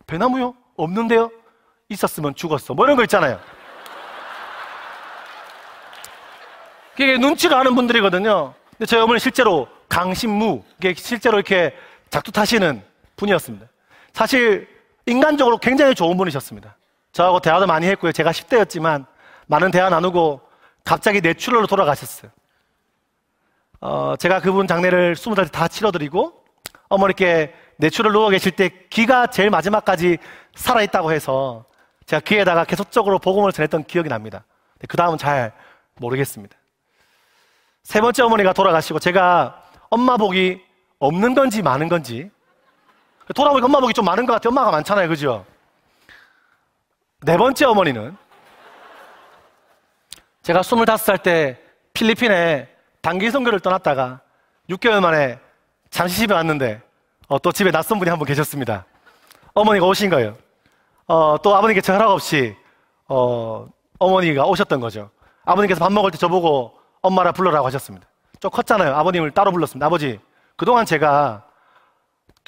배나무요? 없는데요? 있었으면 죽었어. 뭐 이런 거 있잖아요. 그게 눈치를 하는 분들이거든요. 근데 저희 어머니 실제로 강신무, 실제로 이렇게 작두타시는 분이었습니다. 사실 인간적으로 굉장히 좋은 분이셨습니다. 저하고 대화도 많이 했고요. 제가 10대였지만 많은 대화 나누고 갑자기 뇌출혈로 돌아가셨어요. 제가 그분 장례를 20살 때 다 치러드리고 어머니께 뇌출혈 누워 계실 때 귀가 제일 마지막까지 살아있다고 해서 제가 귀에다가 계속적으로 복음을 전했던 기억이 납니다. 그 다음은 잘 모르겠습니다. 세 번째 어머니가 돌아가시고 제가 엄마 복이 없는 건지 많은 건지, 돌아보니까 엄마 복이 좀 많은 것 같아요. 엄마가 많잖아요. 그죠? 네 번째 어머니는 제가 25살 때 필리핀에 단기 선교를 떠났다가 6개월 만에 잠시 집에 왔는데 또 집에 낯선 분이 한 분 계셨습니다. 어머니가 오신 거예요. 또 아버님께 제 허락 없이 어머니가 오셨던 거죠. 아버님께서 밥 먹을 때 저보고 엄마라 불러라고 하셨습니다. 좀 컸잖아요. 아버님을 따로 불렀습니다. 아버지, 그동안 제가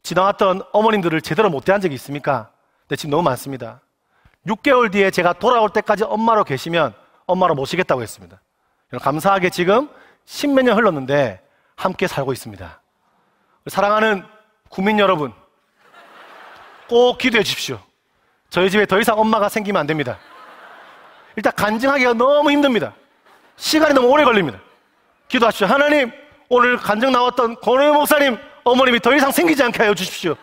지나왔던 어머님들을 제대로 못 대한 적이 있습니까? 네, 지금 너무 많습니다. 6개월 뒤에 제가 돌아올 때까지 엄마로 계시면 엄마로 모시겠다고 했습니다. 감사하게 지금 10몇 년 흘렀는데 함께 살고 있습니다. 사랑하는 국민 여러분, 꼭 기도해 주십시오. 저희 집에 더 이상 엄마가 생기면 안 됩니다. 일단 간증하기가 너무 힘듭니다. 시간이 너무 오래 걸립니다. 기도하십시오. 하나님, 오늘 간증 나왔던 권호영 목사님 어머님이 더 이상 생기지 않게 하여 주십시오.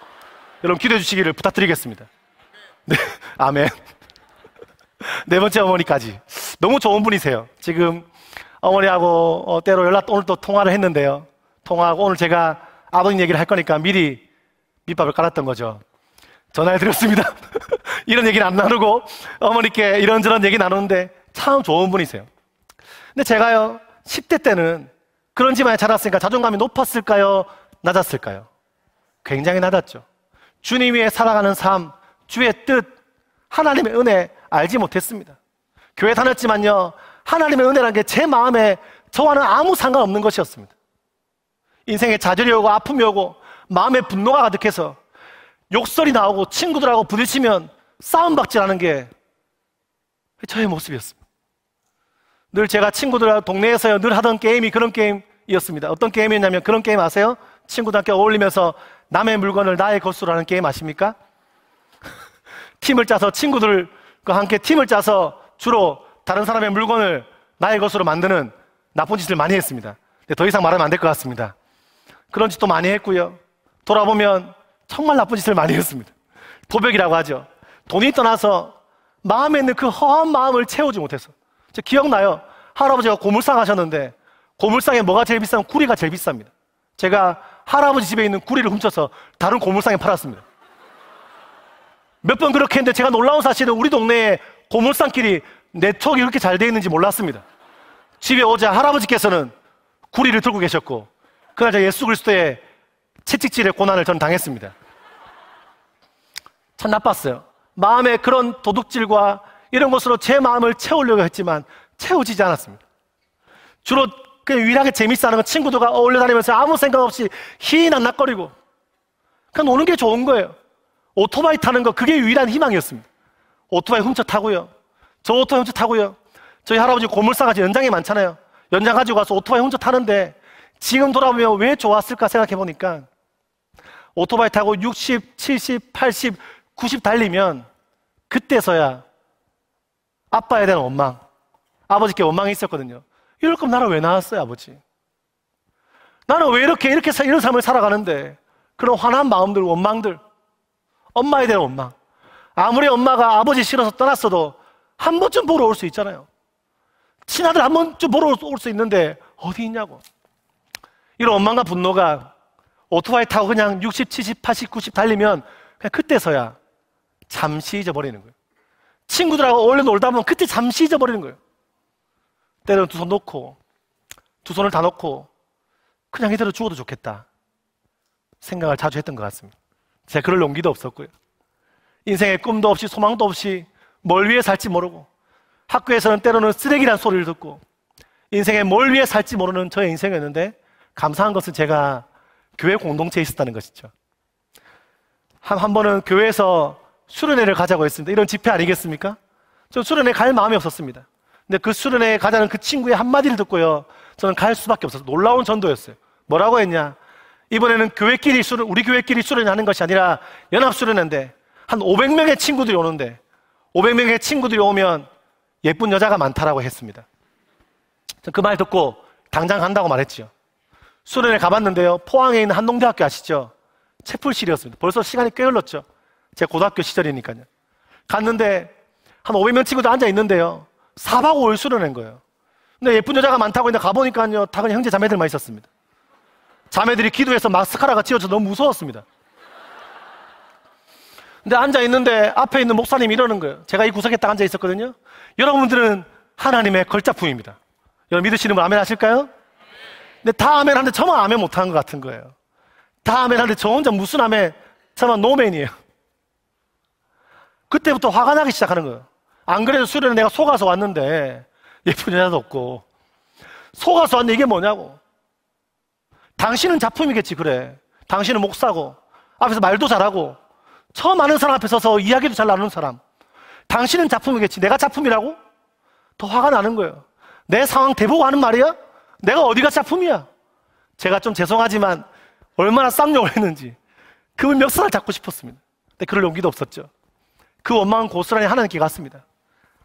여러분 기도해 주시기를 부탁드리겠습니다. 네, 아멘. 네 번째 어머니까지 너무 좋은 분이세요. 지금 어머니하고 때로 오늘 또 통화를 했는데요. 통화하고 오늘 제가 아버님 얘기를 할 거니까 미리 밑밥을 깔았던 거죠. 전화해 드렸습니다. 이런 얘기는 안 나누고 어머니께 이런저런 얘기 나누는데 참 좋은 분이세요. 근데 제가요 10대 때는 그런 집안에 자랐으니까 자존감이 높았을까요? 낮았을까요? 굉장히 낮았죠. 주님 위에 살아가는 삶, 주의 뜻, 하나님의 은혜 알지 못했습니다. 교회 다녔지만요, 하나님의 은혜라는 게 제 마음에 저와는 아무 상관없는 것이었습니다. 인생에 좌절이 오고 아픔이 오고 마음에 분노가 가득해서 욕설이 나오고 친구들하고 부딪히면 싸움박질하는 게 저의 모습이었습니다. 늘 제가 친구들하고 동네에서 늘 하던 게임이 그런 게임이었습니다. 어떤 게임이었냐면 그런 게임 아세요? 친구들과 어울리면서 남의 물건을 나의 것으로 하는 게임 아십니까? 팀을 짜서 친구들과 함께 팀을 짜서 주로 다른 사람의 물건을 나의 것으로 만드는 나쁜 짓을 많이 했습니다. 근데 더 이상 말하면 안 될 것 같습니다. 그런 짓도 많이 했고요. 돌아보면 정말 나쁜 짓을 많이 했습니다. 도벽이라고 하죠. 돈이 떠나서 마음에 있는 그 허한 마음을 채우지 못해서. 저 기억나요. 할아버지가 고물상 하셨는데 고물상에 뭐가 제일 비싸면 구리가 제일 비쌉니다. 제가 할아버지 집에 있는 구리를 훔쳐서 다른 고물상에 팔았습니다. 몇 번 그렇게 했는데 제가 놀라운 사실은 우리 동네에 고물상길이 네트워크가 그렇게 잘 되어 있는지 몰랐습니다. 집에 오자 할아버지께서는 구리를 들고 계셨고 그날 제가 예수 그리스도의 채찍질의 고난을 전 당했습니다. 참 나빴어요. 마음에 그런 도둑질과 이런 것으로 제 마음을 채우려고 했지만 채워지지 않았습니다. 주로 그냥 유일하게 재밌어 하는 건 친구들과 어울려 다니면서 아무 생각 없이 희낙낙거리고 그냥 노는 게 좋은 거예요. 오토바이 타는 거 그게 유일한 희망이었습니다. 오토바이 훔쳐 타고요. 저 오토바이 훔쳐 타고요. 저희 할아버지 고물상까지 연장이 많잖아요. 연장 가지고 가서 오토바이 훔쳐 타는데 지금 돌아보면 왜 좋았을까 생각해 보니까 오토바이 타고 60, 70, 80, 90 달리면 그때서야 아빠에 대한 원망, 아버지께 원망이 있었거든요. 이럴 거면 나는 왜 나왔어요, 아버지? 나는 왜 이런 삶을 살아가는데 그런 화난 마음들, 원망들, 엄마에 대한 원망. 아무리 엄마가 아버지 싫어서 떠났어도 한 번쯤 보러 올 수 있잖아요. 친아들 한 번쯤 보러 올 수 있는데 어디 있냐고. 이런 원망과 분노가 오토바이 타고 그냥 60, 70, 80, 90 달리면 그냥 그때서야 잠시 잊어버리는 거예요. 친구들하고 어울려 놀다 보면 그때 잠시 잊어버리는 거예요. 때로는 두 손 놓고, 두 손을 다 놓고 그냥 이대로 죽어도 좋겠다 생각을 자주 했던 것 같습니다. 제가 그럴 용기도 없었고요. 인생에 꿈도 없이 소망도 없이 뭘 위해 살지 모르고 학교에서는 때로는 쓰레기란 소리를 듣고 인생에 뭘 위해 살지 모르는 저의 인생이었는데 감사한 것은 제가 교회 공동체에 있었다는 것이죠. 한 번은 교회에서 수련회를 가자고 했습니다. 이런 집회 아니겠습니까? 저 수련회 갈 마음이 없었습니다. 근데 그 수련회에 가자는 그 친구의 한마디를 듣고요, 저는 갈 수밖에 없었어요. 놀라운 전도였어요. 뭐라고 했냐? 이번에는 우리 교회끼리 수련회 하는 것이 아니라 연합수련회인데 한 500명의 친구들이 오는데 500명의 친구들이 오면 예쁜 여자가 많다라고 했습니다. 그 말 듣고 당장 간다고 말했죠. 수련회 가봤는데요, 포항에 있는 한동대학교 아시죠? 채플실이었습니다. 벌써 시간이 꽤 흘렀죠. 제 고등학교 시절이니까요. 갔는데 한 500명 친구들 앉아 있는데요, 4박 5일 수련회인 거예요. 근데 예쁜 여자가 많다고 했는데 가보니까요, 다 그냥 형제 자매들만 있었습니다. 자매들이 기도해서 마스카라가 찌어서 너무 무서웠습니다. 근데 앉아 있는데 앞에 있는 목사님이 이러는 거예요. 제가 이 구석에 딱 앉아 있었거든요. 여러분들은 하나님의 걸작품입니다. 여러분 믿으시는 분 아멘 하실까요? 근데 다 아멘 하는데 저만 아멘 못하는 것 같은 거예요. 다 아멘 하는데 저 혼자 무슨 아멘, 저만 노맨이에요. 그때부터 화가 나기 시작하는 거예요. 안 그래도 수련회 내가 속아서 왔는데 예쁜 여자도 없고 속아서 왔는데 이게 뭐냐고. 당신은 작품이겠지. 그래, 당신은 목사고 앞에서 말도 잘하고 처음 아는 사람 앞에 서서 이야기도 잘 나누는 사람, 당신은 작품이겠지. 내가 작품이라고? 더 화가 나는 거예요. 내 상황 대보고 하는 말이야? 내가 어디가 작품이야? 제가 좀 죄송하지만 얼마나 쌍욕을 했는지 그분 멱살을 잡고 싶었습니다. 근데 그럴 용기도 없었죠. 그 원망은 고스란히 하나님께 갔습니다.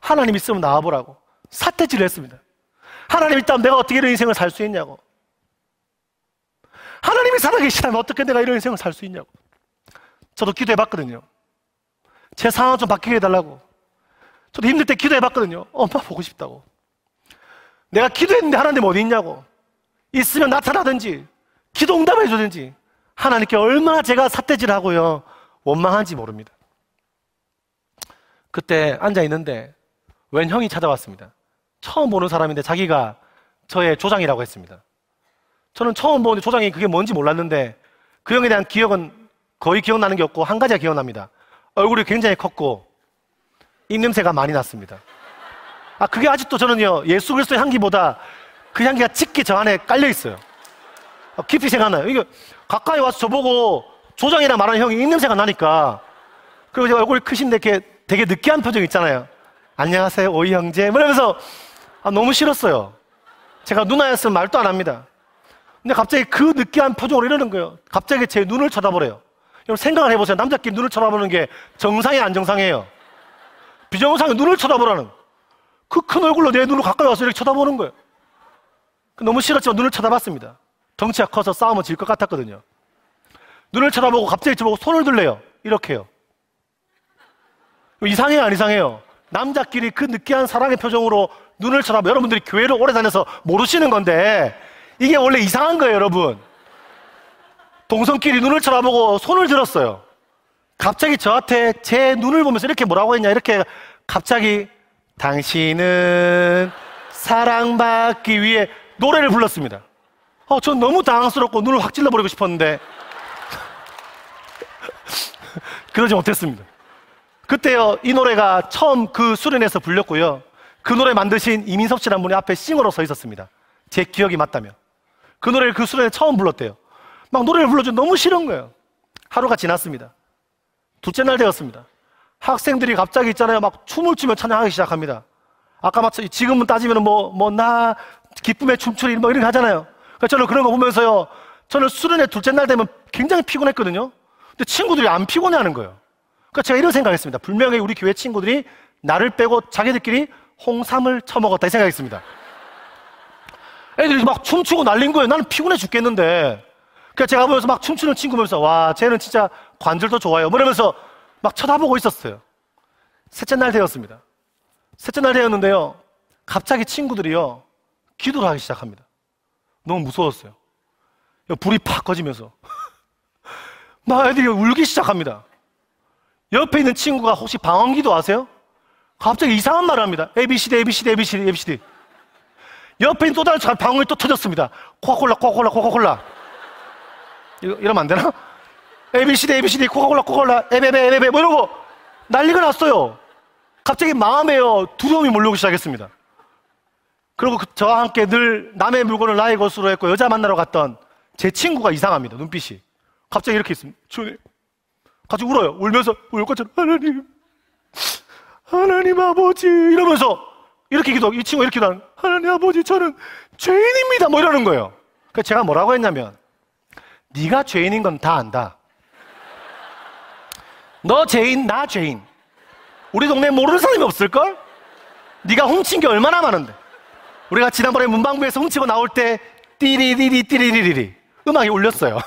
하나님 있으면 나와보라고 사태질을 했습니다. 하나님 있다면 내가 어떻게 이런 인생을 살 수 있냐고. 하나님이 살아계시다면 어떻게 내가 이런 인생을 살 수 있냐고. 저도 기도해봤거든요. 제 상황 좀 바뀌게 해달라고. 저도 힘들 때 기도해봤거든요. 엄마 보고 싶다고. 내가 기도했는데 하나님 어디 있냐고. 있으면 나타나든지 기도 응답해 주든지. 하나님께 얼마나 제가 삿대질하고요 원망한지 모릅니다. 그때 앉아있는데 웬 형이 찾아왔습니다. 처음 보는 사람인데 자기가 저의 조장이라고 했습니다. 저는 처음 보는데 조장이 그게 뭔지 몰랐는데 그 형에 대한 기억은 거의 기억나는 게 없고 한 가지가 기억납니다. 얼굴이 굉장히 컸고 입냄새가 많이 났습니다. 그게 아직도 저는요 예수 그리스도의 향기보다 그 향기가 짙게 저 안에 깔려 있어요. 깊이 생각나요. 이게 가까이 와서 저보고 조장이라 말하는 형이 입냄새가 나니까, 그리고 이제 얼굴이 크신데 이렇게 되게 느끼한 표정 있잖아요. 안녕하세요 오이 형제 이러면서 너무 싫었어요. 제가 누나였으면 말도 안 합니다. 근데 갑자기 그 느끼한 표정으로 이러는 거예요. 갑자기 제 눈을 쳐다보래요. 여러분 생각을 해보세요. 남자끼리 눈을 쳐다보는 게 정상이에요 안 정상이에요? 비정상에 눈을 쳐다보라는, 그 큰 얼굴로 내 눈을 가까이 와서 이렇게 쳐다보는 거예요. 너무 싫었지만 눈을 쳐다봤습니다. 덩치가 커서 싸우면 질 것 같았거든요. 눈을 쳐다보고 갑자기 저보고 손을 들래요. 이렇게요. 이상해요 안 이상해요? 남자끼리 그 느끼한 사랑의 표정으로 눈을 쳐다보고, 여러분들이 교회를 오래 다녀서 모르시는 건데 이게 원래 이상한 거예요 여러분. 동성끼리 눈을 쳐다보고 손을 들었어요. 갑자기 저한테 제 눈을 보면서 이렇게 뭐라고 했냐, 이렇게 갑자기 당신은 사랑받기 위해 노래를 불렀습니다. 전 너무 당황스럽고 눈을 확 찔러버리고 싶었는데 그러지 못했습니다. 그때요 이 노래가 처음 그 수련회에서 불렸고요, 그 노래 만드신 이민섭 씨라는 분이 앞에 싱어로 서 있었습니다. 제 기억이 맞다면 그 노래를 그 수련회 처음 불렀대요. 막 노래를 불러줘 너무 싫은 거예요. 하루가 지났습니다. 둘째 날 되었습니다. 학생들이 갑자기 있잖아요 막 춤을 추며 찬양하기 시작합니다. 아까 막 지금은 따지면 나 기쁨의 춤추리 뭐 이런 거 하잖아요. 그러니까 저는 그런 거 보면서요, 저는 수련회 둘째 날 되면 굉장히 피곤했거든요. 근데 친구들이 안 피곤해하는 거예요. 그러니까 제가 이런 생각했습니다. 분명히 우리 교회 친구들이 나를 빼고 자기들끼리 홍삼을 처먹었다 이 생각했습니다. 애들이 막 춤추고 난린 거예요. 나는 피곤해 죽겠는데. 그러니까 제가 보면서 막 춤추는 친구 보면서 와 쟤는 진짜 관절도 좋아요 뭐 이러면서 막 쳐다보고 있었어요. 셋째 날 되었습니다. 셋째 날 되었는데요, 갑자기 친구들이요 기도를 하기 시작합니다. 너무 무서웠어요. 불이 팍 꺼지면서 막 애들이 울기 시작합니다. 옆에 있는 친구가 혹시 방언기도 아세요? 갑자기 이상한 말을 합니다. ABCD ABCD ABCD ABCD. 옆에 있는 또 다른 방언이 또 터졌습니다. 코카콜라 코카콜라 코카콜라. 이러면 안 되나? ABCD ABCD 코카콜라 코카콜라 에베베 에베베 뭐 이러고 난리가 났어요. 갑자기 마음에요 두려움이 몰려오기 시작했습니다. 그리고 저와 함께 늘 남의 물건을 나의 것으로 했고 여자 만나러 갔던 제 친구가 이상합니다. 눈빛이 갑자기 이렇게 있습니다. 주님, 같이 울어요. 울면서 울 것처럼 하나님 아버지 이러면서 이렇게 기도, 이 친구가 이렇게 기도하는, 하나님 아버지 저는 죄인입니다 뭐 이러는 거예요. 그래서 제가 뭐라고 했냐면, 네가 죄인인 건 다 안다. 너 죄인 나 죄인, 우리 동네에 모르는 사람이 없을걸? 네가 훔친 게 얼마나 많은데. 우리가 지난번에 문방구에서 훔치고 나올 때 띠리리리 띠리리리 음악이 울렸어요.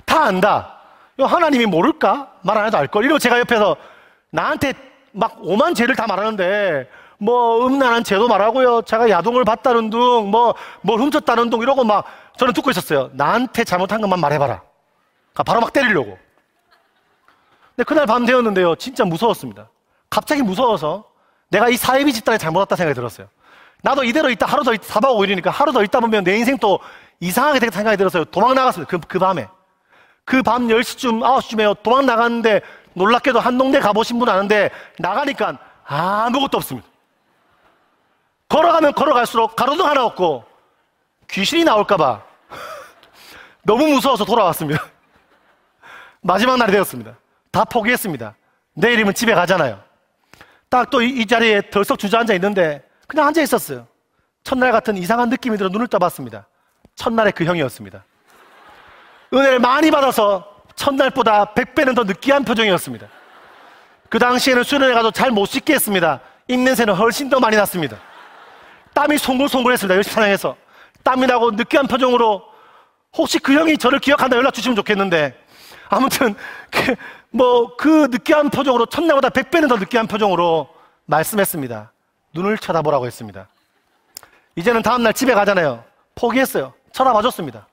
다 안다. 하나님이 모를까? 말 안 해도 알걸? 이러고 제가 옆에서 나한테 막 오만 죄를 다 말하는데 뭐 음란한 죄도 말하고요, 제가 야동을 봤다는 둥, 뭘 훔쳤다는 둥 이러고 막 저는 듣고 있었어요. 나한테 잘못한 것만 말해봐라. 바로 막 때리려고. 근데 그날 밤 되었는데요, 진짜 무서웠습니다. 갑자기 무서워서 내가 이 사이비 집단에 잘못 왔다 생각이 들었어요. 나도 이대로 있다 하루 더 4박 5일이니까 하루 더 있다 보면 내 인생 또 이상하게 되겠다 생각이 들어서요, 도망 나갔습니다. 그 밤에. 그 밤 10시쯤 9시쯤에요 도망 나갔는데, 놀랍게도 한동대 가보신 분 아는데 나가니까 아무것도 없습니다. 걸어가면 걸어갈수록 가로등 하나 없고 귀신이 나올까봐 너무 무서워서 돌아왔습니다. 마지막 날이 되었습니다. 다 포기했습니다. 내일이면 집에 가잖아요. 딱 또 이 자리에 덜썩 주저앉아 있는데 그냥 앉아 있었어요. 첫날 같은 이상한 느낌이 들어 눈을 떠봤습니다. 첫날의 그 형이었습니다. 은혜를 많이 받아서 첫날보다 100배는 더 느끼한 표정이었습니다. 그 당시에는 수련회 가도 잘 못 씻게 했습니다. 입냄새는 훨씬 더 많이 났습니다. 땀이 송글송글했습니다. 열심히 찬양해서 땀이 나고 느끼한 표정으로 혹시 그 형이 저를 기억한다 연락 주시면 좋겠는데 아무튼 그 느끼한 표정으로 첫날보다 100배는 더 느끼한 표정으로 말씀했습니다. 눈을 쳐다보라고 했습니다. 이제는 다음날 집에 가잖아요. 포기했어요. 쳐다봐줬습니다.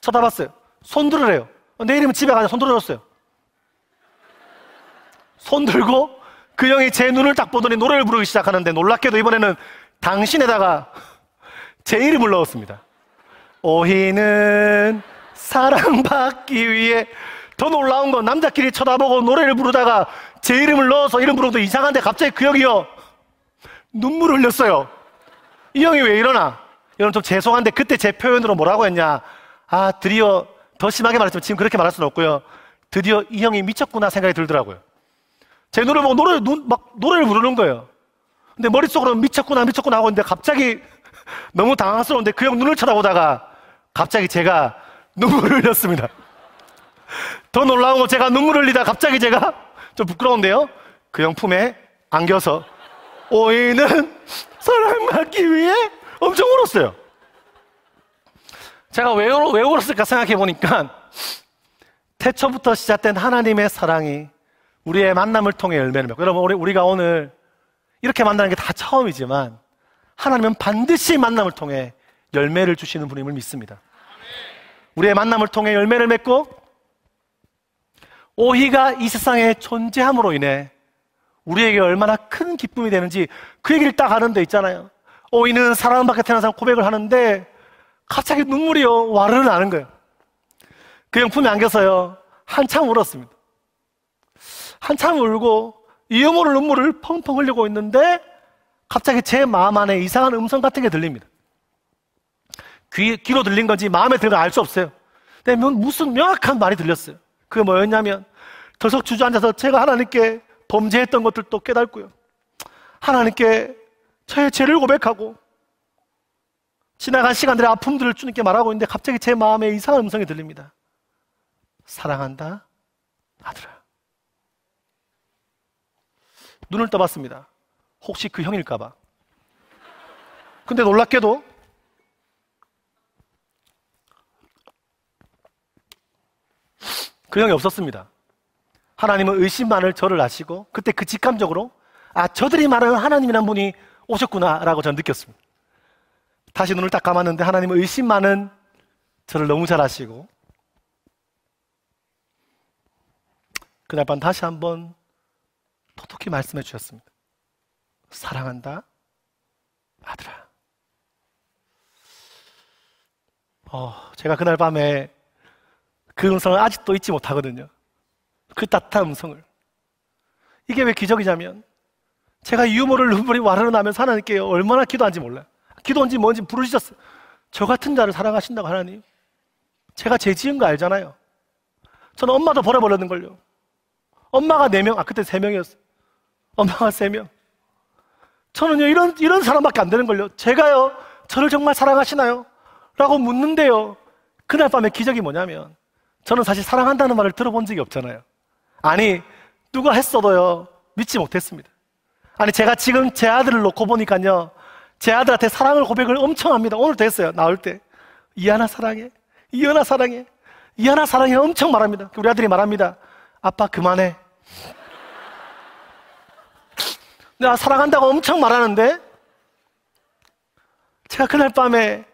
쳐다봤어요. 손 들으래요. 내일이면 집에 가자. 손 들어줬어요. 손 들고 그 형이 제 눈을 딱 보더니 노래를 부르기 시작하는데 놀랍게도 이번에는 당신에다가 제 이름을 넣었습니다. 오희는 사랑받기 위해. 더 놀라운 건 남자끼리 쳐다보고 노래를 부르다가 제 이름을 넣어서 이름 부르도 이상한데 갑자기 그 형이요 눈물을 흘렸어요. 이 형이 왜 이러나? 여러분 좀 죄송한데 그때 제 표현으로 뭐라고 했냐? 드디어 더 심하게 말했지만 지금 그렇게 말할 수는 없고요. 드디어 이 형이 미쳤구나 생각이 들더라고요. 제 눈을 보고 노래를 부르는 거예요. 근데 머릿속으로는 미쳤구나 하고 있는데 갑자기 너무 당황스러운데 그 형 눈을 쳐다보다가 갑자기 제가 눈물을 흘렸습니다. 더 놀라운 건 제가 눈물을 흘리다 갑자기 제가 좀 부끄러운데요. 그 형 품에 안겨서 오이는 사랑받기 위해 엄청 울었어요. 제가 왜 울었을까 생각해 보니까 태초부터 시작된 하나님의 사랑이 우리의 만남을 통해 열매를 맺고, 여러분 우리가 오늘 이렇게 만나는 게 다 처음이지만 하나님은 반드시 만남을 통해 열매를 주시는 분임을 믿습니다. 우리의 만남을 통해 열매를 맺고 오희가 이 세상에 존재함으로 인해 우리에게 얼마나 큰 기쁨이 되는지 그 얘기를 딱 하는 데 있잖아요. 오희는 사랑을 받게 태어나서 고백을 하는데 갑자기 눈물이요 와르르 나는 거예요. 그 형 품에 안겨서요 한참 울었습니다. 한참 울고 이유 모를 눈물을 펑펑 흘리고 있는데 갑자기 제 마음 안에 이상한 음성 같은 게 들립니다. 귀로 들린 건지 마음에 들건 알 수 없어요. 근데 무슨 명확한 말이 들렸어요. 그게 뭐였냐면 덜썩 주저앉아서 제가 하나님께 범죄했던 것들도 깨닫고요, 하나님께 저의 죄를 고백하고 지나간 시간들의 아픔들을 주님께 말하고 있는데 갑자기 제 마음에 이상한 음성이 들립니다. 사랑한다 아들아. 눈을 떠봤습니다. 혹시 그 형일까 봐. 근데 놀랍게도 그 형이 없었습니다. 하나님은 의심만을 저를 아시고 그때 그 직감적으로 저들이 말하는 하나님이란 분이 오셨구나라고 저는 느꼈습니다. 다시 눈을 딱 감았는데 하나님은 의심만은 저를 너무 잘 아시고 그날 밤 다시 한번 톡톡히 말씀해 주셨습니다. 사랑한다 아들아. 제가 그날 밤에 그 음성을 아직도 잊지 못하거든요. 그 따뜻한 음성을. 이게 왜 기적이냐면 제가 유모를 눈물이 와르르 나면서 하나님께 얼마나 기도한지 몰라요. 기도인지 뭔지 부르셨어요. 저 같은 자를 사랑하신다고 하나님. 제가 죄 지은 거 알잖아요. 저는 엄마도 버려버렸는걸요. 엄마가 4명, 그때 3명이었어요. 엄마가 3명. 저는요, 이런 사람밖에 안 되는걸요. 제가요, 저를 정말 사랑하시나요? 라고 묻는데요. 그날 밤의 기적이 뭐냐면 저는 사실 사랑한다는 말을 들어본 적이 없잖아요. 아니, 누가 했어도요, 믿지 못했습니다. 아니, 제가 지금 제 아들을 놓고 보니까요, 제 아들한테 사랑을 고백을 엄청 합니다. 오늘도 했어요. 나올 때. 이하나 사랑해. 이하나 사랑해. 이하나 사랑해. 엄청 말합니다. 우리 아들이 말합니다. 아빠 그만해. 내가 사랑한다고 엄청 말하는데 제가 그날 밤에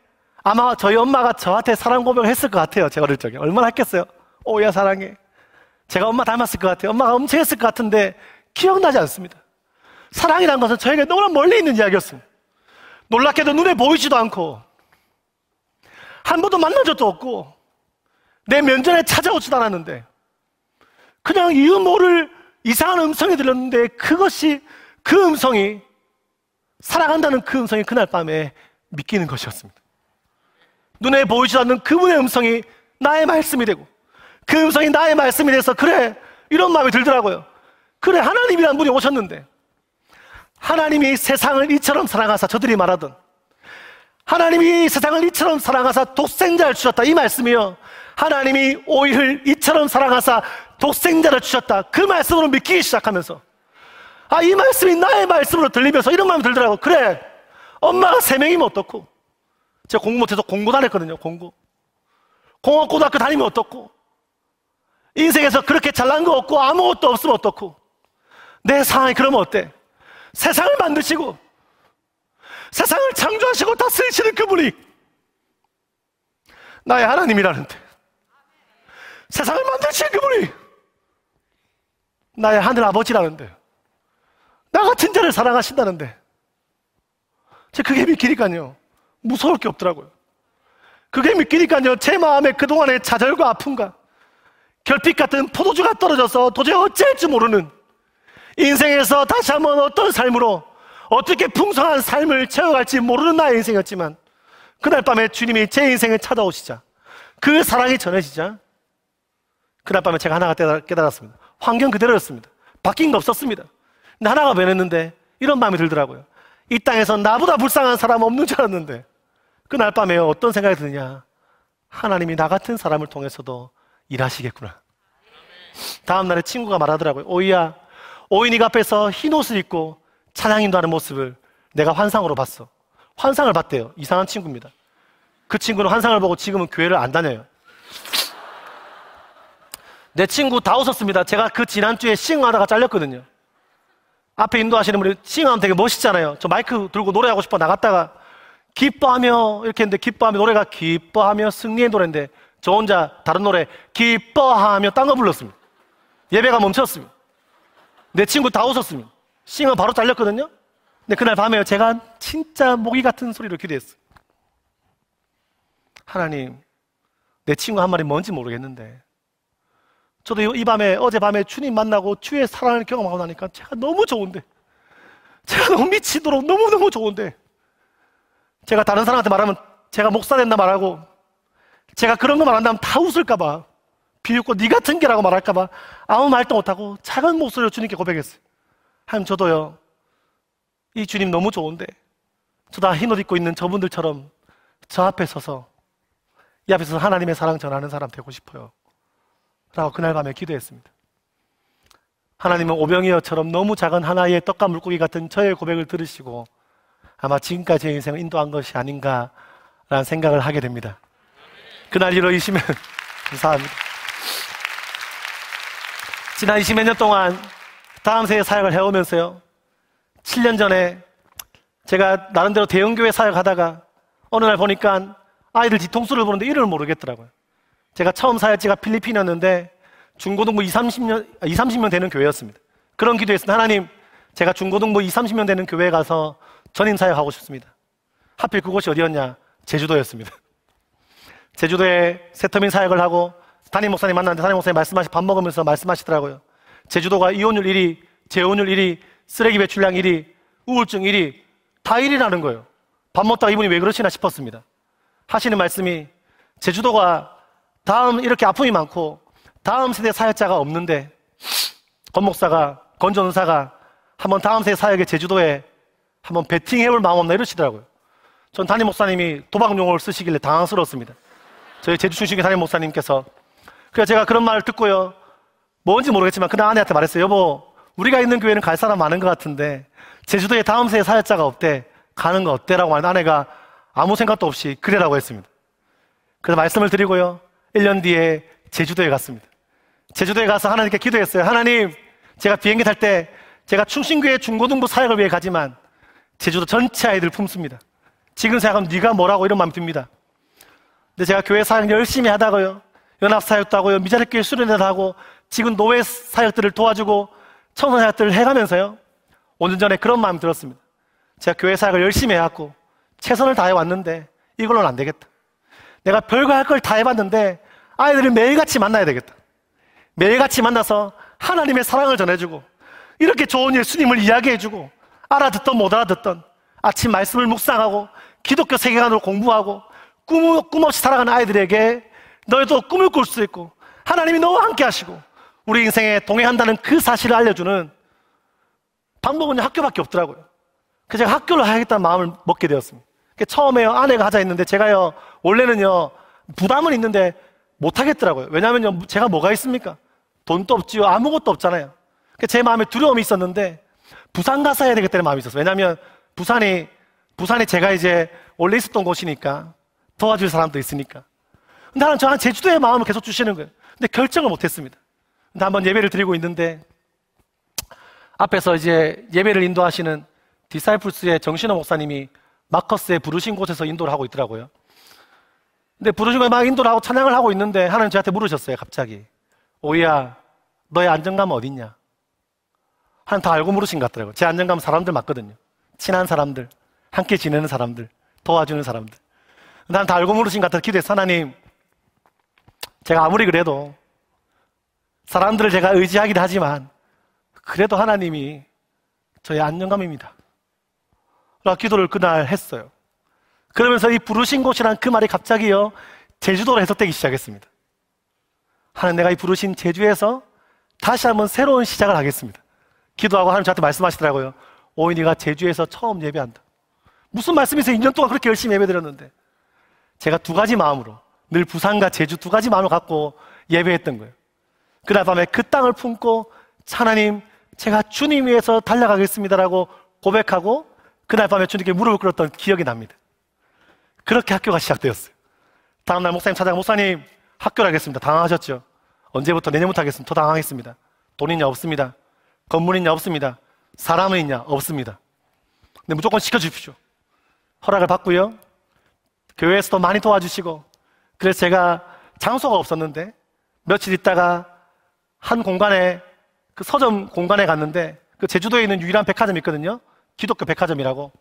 아마 저희 엄마가 저한테 사랑 고백을 했을 것 같아요. 제가 어릴 적에. 얼마나 했겠어요? 오야 사랑해. 제가 엄마 닮았을 것 같아요. 엄마가 엄청 했을 것 같은데 기억나지 않습니다. 사랑이라는 것은 저에게 너무나 멀리 있는 이야기였습니다. 놀랍게도 눈에 보이지도 않고 한 번도 만난 적도 없고 내 면전에 찾아오지도 않았는데 그냥 이유 모를 이상한 음성이 들렸는데 그 음성이 사랑한다는 그 음성이 그날 밤에 믿기는 것이었습니다. 눈에 보이지도 않는 그분의 음성이 나의 말씀이 되고 그 음성이 나의 말씀이 돼서 그래 이런 마음이 들더라고요. 그래, 하나님이란 분이 오셨는데, 하나님이 세상을 이처럼 사랑하사, 저들이 말하던 하나님이 세상을 이처럼 사랑하사 독생자를 주셨다, 이 말씀이요, 하나님이 오이를 이처럼 사랑하사 독생자를 주셨다, 그 말씀으로 믿기 시작하면서, 아, 이 말씀이 나의 말씀으로 들리면서 이런 마음이 들더라고. 그래, 엄마가 3명이면 어떻고, 제가 공부 못해서 공부 다녔거든요. 공업고등학교 다니면 어떻고, 인생에서 그렇게 잘난 거 없고 아무것도 없으면 어떻고, 내 상황이 그러면 어때? 세상을 만드시고 세상을 창조하시고 다스리시는 그분이 나의 하나님이라는데, 세상을 만드신 그분이 나의 하늘 아버지라는데, 나 같은 자를 사랑하신다는데, 제가 그게 믿기니까요 무서울 게 없더라고요. 그게 믿기니까요 제 마음에 그동안의 좌절과 아픔과 결핍 같은 포도주가 떨어져서 도저히 어찌할지 모르는, 인생에서 다시 한번 어떤 삶으로 어떻게 풍성한 삶을 채워갈지 모르는 나의 인생이었지만, 그날 밤에 주님이 제 인생에 찾아오시자, 그 사랑이 전해지자, 그날 밤에 제가 하나가 깨달았습니다. 환경 그대로였습니다. 바뀐 거 없었습니다. 근데 하나가 변했는데 이런 마음이 들더라고요. 이 땅에서 나보다 불쌍한 사람 없는 줄 알았는데, 그날 밤에 어떤 생각이 드느냐, 하나님이 나 같은 사람을 통해서도 일하시겠구나. 다음날에 친구가 말하더라고요. 오이야, 오이니가 앞에서 흰 옷을 입고 찬양 인도하는 모습을 내가 환상으로 봤어. 환상을 봤대요. 이상한 친구입니다. 그 친구는 환상을 보고 지금은 교회를 안 다녀요. 내 친구 다 웃었습니다. 제가 그 지난주에 싱하다가 잘렸거든요. 앞에 인도하시는 분이 싱하면 되게 멋있잖아요. 저 마이크 들고 노래하고 싶어 나갔다가 기뻐하며 이렇게 했는데, 기뻐하며, 노래가 기뻐하며 승리의 노래인데 저 혼자 다른 노래 기뻐하며 딴 거 불렀습니다. 예배가 멈췄습니다. 내 친구 다 웃었습니다. 싱은 바로 잘렸거든요. 근데 그날 밤에 제가 진짜 모기 같은 소리로 기도했어요. 하나님, 내 친구 한 말이 뭔지 모르겠는데, 저도 이 밤에, 어젯밤에 주님 만나고 주의 사랑을 경험하고 나니까 제가 너무 좋은데, 제가 너무 미치도록 너무너무 좋은데, 제가 다른 사람한테 말하면 제가 목사 된다 말하고, 제가 그런 거 말한다면 다 웃을까봐, 비웃고 네 같은 게라고 말할까봐 아무 말도 못하고 작은 목소리로 주님께 고백했어요. 하나님, 저도요, 이 주님 너무 좋은데, 저 다 흰옷 입고 있는 저분들처럼 저 앞에 서서, 이 앞에서 하나님의 사랑 전하는 사람 되고 싶어요 라고 그날 밤에 기도했습니다. 하나님은 오병이어처럼 너무 작은 하나의 떡과 물고기 같은 저의 고백을 들으시고 아마 지금까지 제 인생을 인도한 것이 아닌가라는 생각을 하게 됩니다. 그날 이루어지시면 감사합니다. 지난 20몇 년 동안 다음 세대 사역을 해오면서요, 7년 전에 제가 나름대로 대형교회 사역하다가 어느 날 보니까 아이들 뒤통수를 보는데 이름을 모르겠더라고요. 제가 처음 사역지가 필리핀이었는데 중고등부 30명 되는 교회였습니다. 그런 기도했습니다. 하나님, 제가 중고등부 30명 되는 교회에 가서 전임 사역하고 싶습니다. 하필 그곳이 어디였냐? 제주도였습니다. 제주도에 세터민 사역을 하고 담임 목사님 만났는데, 담임 목사님 밥 먹으면서 말씀하시더라고요. 제주도가 이혼율 1위, 재혼율 1위, 쓰레기 배출량 1위, 우울증 1위, 다 1위라는 거예요. 밥 먹다가 이분이 왜 그러시나 싶었습니다. 하시는 말씀이, 제주도가 다음 이렇게 아픔이 많고 다음 세대 사역자가 없는데 권 목사가, 권 전사가 한번 다음 세대 사역에 제주도에 한번 베팅해볼 마음 없나 이러시더라고요. 전 담임 목사님이 도박 용어를 쓰시길래 당황스러웠습니다. 저희 제주 출신의 담임 목사님께서. 그래서 제가 그런 말을 듣고요, 뭔지 모르겠지만 그날 아내한테 말했어요. 여보, 우리가 있는 교회는 갈 사람 많은 것 같은데 제주도에 다음 세대 사역자가 없대. 가는 거 어때라고 하는, 아내가 아무 생각도 없이 그래라고 했습니다. 그래서 말씀을 드리고요, 1년 뒤에 제주도에 갔습니다. 제주도에 가서 하나님께 기도했어요. 하나님, 제가 비행기 탈 때 제가 충신교회 중고등부 사역을 위해 가지만 제주도 전체 아이들 품습니다. 지금 생각하면 네가 뭐라고 이런 마음이 듭니다. 근데 제가 교회 사역 열심히 하다가요, 연합 사역도 하고요, 미자립교회 수련회도 하고, 지금 노예 사역들을 도와주고 청소 사역들을 해가면서요, 5년 전에 그런 마음이 들었습니다. 제가 교회 사역을 열심히 해왔고 최선을 다해왔는데 이걸로는 안 되겠다. 내가 별거 할 걸 다 해봤는데 아이들을 매일같이 만나야 되겠다. 매일같이 만나서 하나님의 사랑을 전해주고, 이렇게 좋은 예수님을 이야기해주고, 알아듣던 못 알아듣던 아침 말씀을 묵상하고 기독교 세계관으로 공부하고 꿈 없이 살아가는 아이들에게 너희도 꿈을 꿀 수 있고 하나님이 너와 함께 하시고 우리 인생에 동행한다는 그 사실을 알려주는 방법은 학교밖에 없더라고요. 그래서 제가 학교를 하겠다는 마음을 먹게 되었습니다. 처음에요, 아내가 하자 했는데 제가요, 원래는요, 부담은 있는데 못 하겠더라고요. 왜냐면요, 제가 뭐가 있습니까? 돈도 없지요, 아무것도 없잖아요. 제 마음에 두려움이 있었는데 부산 가서 해야 되겠다는 마음이 있었어요. 왜냐면 부산이 제가 이제 원래 있었던 곳이니까 도와줄 사람도 있으니까. 근데 하나님 저한테 제주도의 마음을 계속 주시는 거예요. 근데 결정을 못 했습니다. 근데 한번 예배를 드리고 있는데 앞에서 이제 예배를 인도하시는 디사이플스의 정신호 목사님이 마커스의 부르신 곳에서 인도를 하고 있더라고요. 근데 부르신 곳에 막 인도를 하고 찬양을 하고 있는데 하나님 저한테 물으셨어요, 갑자기. 오이야, 너의 안정감은 어딨냐? 하나님 다 알고 물으신 것 같더라고요. 제 안정감은 사람들 맞거든요. 친한 사람들, 함께 지내는 사람들, 도와주는 사람들. 하나님 다 알고 물으신 것 같아서 기도해서 하나님, 제가 아무리 그래도 사람들을 제가 의지하긴 하지만 그래도 하나님이 저의 안정감입니다. 라고 기도를 그날 했어요. 그러면서 이 부르신 곳이란 그 말이 갑자기요, 제주도로 해석되기 시작했습니다. 하나님, 내가 이 부르신 제주에서 다시 한번 새로운 시작을 하겠습니다. 기도하고 하나님 저한테 말씀하시더라고요. 오인이가 제주에서 처음 예배한다. 무슨 말씀이세요? 2년 동안 그렇게 열심히 예배드렸는데. 제가 두 가지 마음으로, 늘 부산과 제주 두 가지 마음을 갖고 예배했던 거예요. 그날 밤에 그 땅을 품고 하나님, 제가 주님 위해서 달려가겠습니다라고 고백하고 그날 밤에 주님께 무릎을 꿇었던 기억이 납니다. 그렇게 학교가 시작되었어요. 다음날 목사님 찾아가, 목사님 학교를 하겠습니다. 당황하셨죠? 언제부터? 내년부터 하겠습니다. 더 당황했습니다. 돈 있냐? 없습니다. 건물 있냐? 없습니다. 사람은 있냐? 없습니다. 근데 무조건 시켜주십시오. 허락을 받고요, 교회에서도 많이 도와주시고, 그래서 제가 장소가 없었는데 며칠 있다가 한 공간에, 그 서점 공간에 갔는데 그 제주도에 있는 유일한 백화점이 있거든요. 기독교 백화점이라고.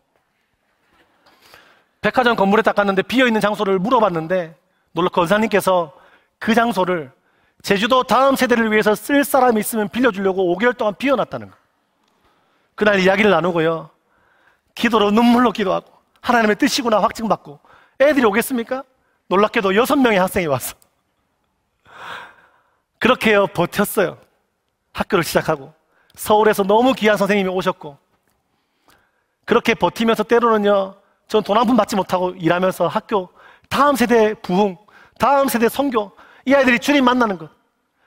백화점 건물에 딱 갔는데 비어있는 장소를 물어봤는데 놀라 권사님께서 그 장소를 제주도 다음 세대를 위해서 쓸 사람이 있으면 빌려주려고 5개월 동안 비워놨다는 거. 그날 이야기를 나누고요, 기도로 눈물로 기도하고 하나님의 뜻이구나 확증받고 애들이 오겠습니까? 놀랍게도 6명의 학생이 왔어. 그렇게요 버텼어요. 학교를 시작하고 서울에서 너무 귀한 선생님이 오셨고, 그렇게 버티면서 때로는요, 전 돈 한 푼 받지 못하고 일하면서 학교 다음 세대 부흥, 다음 세대 선교, 이 아이들이 주님 만나는 것,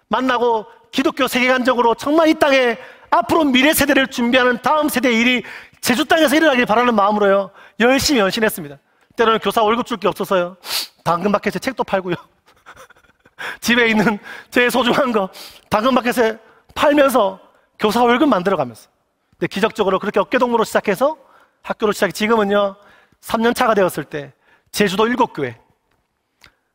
만나고 기독교 세계관적으로 정말 이 땅에 앞으로 미래 세대를 준비하는 다음 세대의 일이 제주 땅에서 일어나길 바라는 마음으로요, 열심히 연신했습니다. 때로는 교사 월급 줄 게 없어서요, 당근마켓에 책도 팔고요, 집에 있는 제 소중한 거 당근마켓에 팔면서 교사 월급 만들어가면서. 근데 기적적으로 그렇게 어깨동무로 시작해서 학교를 시작해 지금은요 3년 차가 되었을 때 제주도 7교회,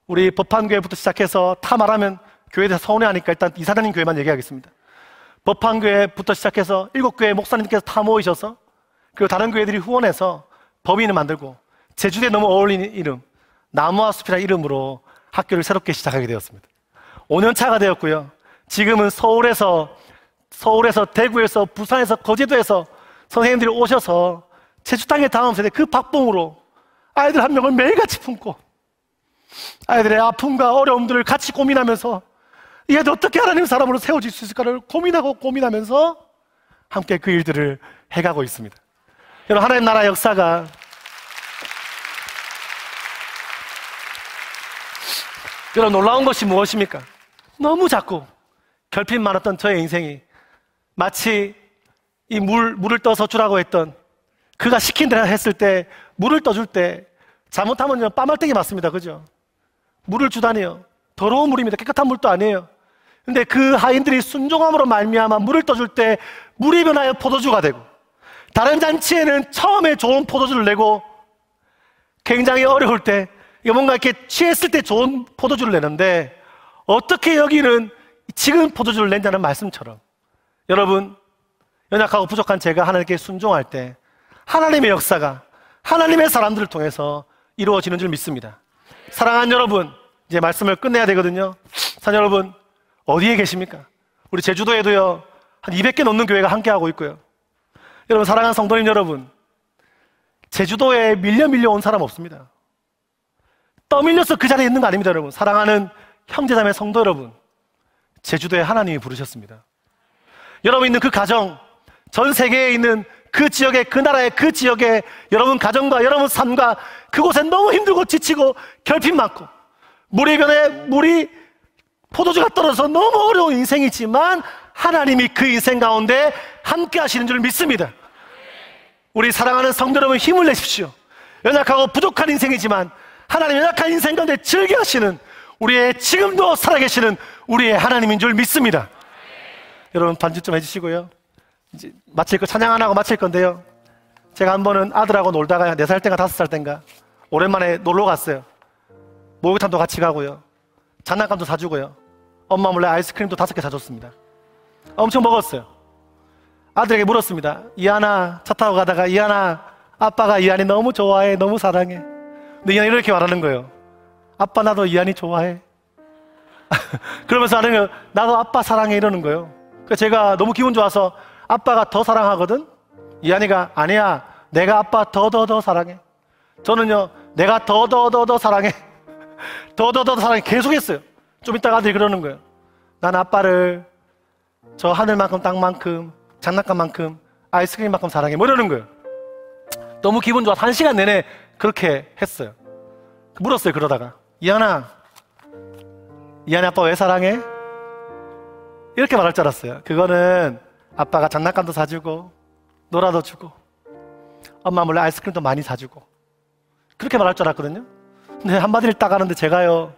우리 법한교회부터 시작해서 다 말하면 교회에 대해서 서운해하니까 일단 이사장님 교회만 얘기하겠습니다. 법한교회부터 시작해서 7교회 목사님께서 다 모이셔서, 그리고 다른 교회들이 후원해서 법인을 만들고 제주도에 너무 어울리는 이름 나무와 숲이라는 이름으로 학교를 새롭게 시작하게 되었습니다. 5년 차가 되었고요, 지금은 서울에서 대구에서 부산에서 거제도에서 선생님들이 오셔서 제주 땅의 다음 세대 그 박봉으로 아이들 한 명을 매일같이 품고 아이들의 아픔과 어려움들을 같이 고민하면서 이 아이들 어떻게 하나님 사람으로 세워질 수 있을까를 고민하면서 함께 그 일들을 해가고 있습니다. 여러분, 하나님 나라 역사가 여러분 놀라운 것이 무엇입니까? 너무 작고 결핍 많았던 저의 인생이 마치 이 물을 떠서 주라고 했던 그가 시킨 대로 했을 때, 물을 떠줄 때 잘못하면요 빠말땡이 맞습니다. 그죠? 물을 주다니요, 더러운 물입니다. 깨끗한 물도 아니에요. 근데 그 하인들이 순종함으로 말미암아 물을 떠줄 때 물이 변하여 포도주가 되고, 다른 잔치에는 처음에 좋은 포도주를 내고 굉장히 어려울 때 뭔가 이렇게 취했을 때 좋은 포도주를 내는데, 어떻게 여기는 지금 포도주를 낸다는 말씀처럼 여러분, 연약하고 부족한 제가 하나님께 순종할 때 하나님의 역사가 하나님의 사람들을 통해서 이루어지는 줄 믿습니다. 사랑하는 여러분, 이제 말씀을 끝내야 되거든요. 사랑하는 여러분, 어디에 계십니까? 우리 제주도에도요 한 200개 넘는 교회가 함께하고 있고요. 여러분, 사랑하는 성도님 여러분, 제주도에 밀려 온 사람 없습니다. 떠밀려서 그 자리에 있는 거 아닙니다. 여러분, 사랑하는 형제자매 성도 여러분, 제주도에 하나님이 부르셨습니다. 여러분 있는 그 가정, 전 세계에 있는 그 지역의, 그 나라의 그 지역에 여러분 가정과 여러분 삶과 그곳에 너무 힘들고 지치고 결핍 많고 물이 포도주가 떨어져서 너무 어려운 인생이지만 하나님이 그 인생 가운데 함께 하시는 줄 믿습니다. 우리 사랑하는 성도 여러분, 힘을 내십시오. 연약하고 부족한 인생이지만 하나님 연약한 인생 가운데 즐겨하시는, 우리의 지금도 살아계시는 우리의 하나님인 줄 믿습니다. 여러분 반주 좀 해주시고요. 이제 찬양 안 하고 마칠 건데요. 제가 한 번은 아들하고 놀다가 4살 땐가 5살 땐가 오랜만에 놀러 갔어요. 목욕탕도 같이 가고요, 장난감도 사주고요, 엄마 몰래 아이스크림도 5개 사줬습니다. 엄청 먹었어요. 아들에게 물었습니다. 이한아, 차 타고 가다가, 이한아, 아빠가 이한이 너무 좋아해, 너무 사랑해. 근데 이한이 이렇게 말하는 거예요. 아빠 나도 이한이 좋아해. 그러면서 하는 거예요. 나도 아빠 사랑해, 이러는 거예요. 그래서 제가 너무 기분 좋아서 아빠가 더 사랑하거든? 이한이가 아니야, 내가 아빠 더 사랑해. 저는요, 내가 더 사랑해. 더 사랑해 계속 했어요. 좀 이따가 아들이 그러는 거예요. 난 아빠를 저 하늘만큼 땅만큼 장난감만큼 아이스크림만큼 사랑해, 뭐 이러는 거예요. 너무 기분 좋아서 1시간 내내 그렇게 했어요. 물었어요. 그러다가 이한아, 이한이 아빠 왜 사랑해? 이렇게 말할 줄 알았어요. 그거는 아빠가 장난감도 사주고 놀아도 주고 엄마 몰래 아이스크림도 많이 사주고, 그렇게 말할 줄 알았거든요. 근데 한마디를 딱 하는데 제가요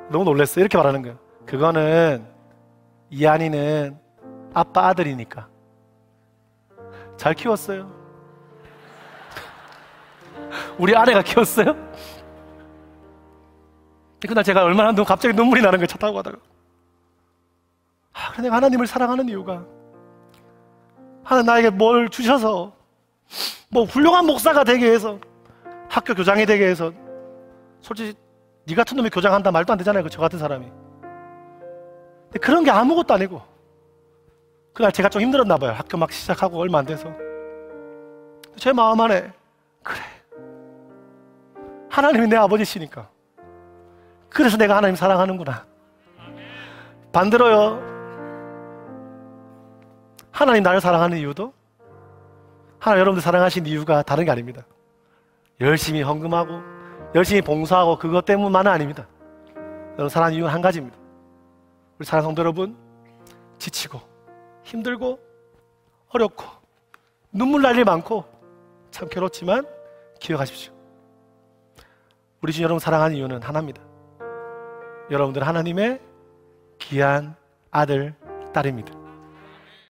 너무 놀랐어요. 이렇게 말하는 거예요. 그거는 이한이는 아빠 아들이니까. 잘 키웠어요. 우리 아내가 키웠어요. 그날 제가 얼마나 갑자기 눈물이 나는 거예요. 차 타고 가다가. 그래, 내가 하나님을 사랑하는 이유가, 하나님 나에게 뭘 주셔서, 뭐 훌륭한 목사가 되게 해서, 학교 교장이 되게 해서, 솔직히 네 같은 놈이 교장한다 말도 안 되잖아요. 저 같은 사람이. 근데 그런 게 아무것도 아니고, 그날 제가 좀 힘들었나 봐요. 학교 막 시작하고 얼마 안 돼서. 제 마음 안에, 그래, 하나님이 내 아버지시니까 그래서 내가 하나님 사랑하는구나. 반대로요, 하나님 나를 사랑하는 이유도, 하나님 여러분들 사랑하신 이유가 다른 게 아닙니다. 열심히 헌금하고 열심히 봉사하고 그것 때문만은 아닙니다. 여러분 사랑하는 이유는 한 가지입니다. 우리 사랑하는 성도 여러분, 지치고 힘들고 어렵고 눈물 날 일 많고 참 괴롭지만 기억하십시오. 우리 주님 여러분 사랑하는 이유는 하나입니다. 여러분들은 하나님의 귀한 아들, 딸입니다.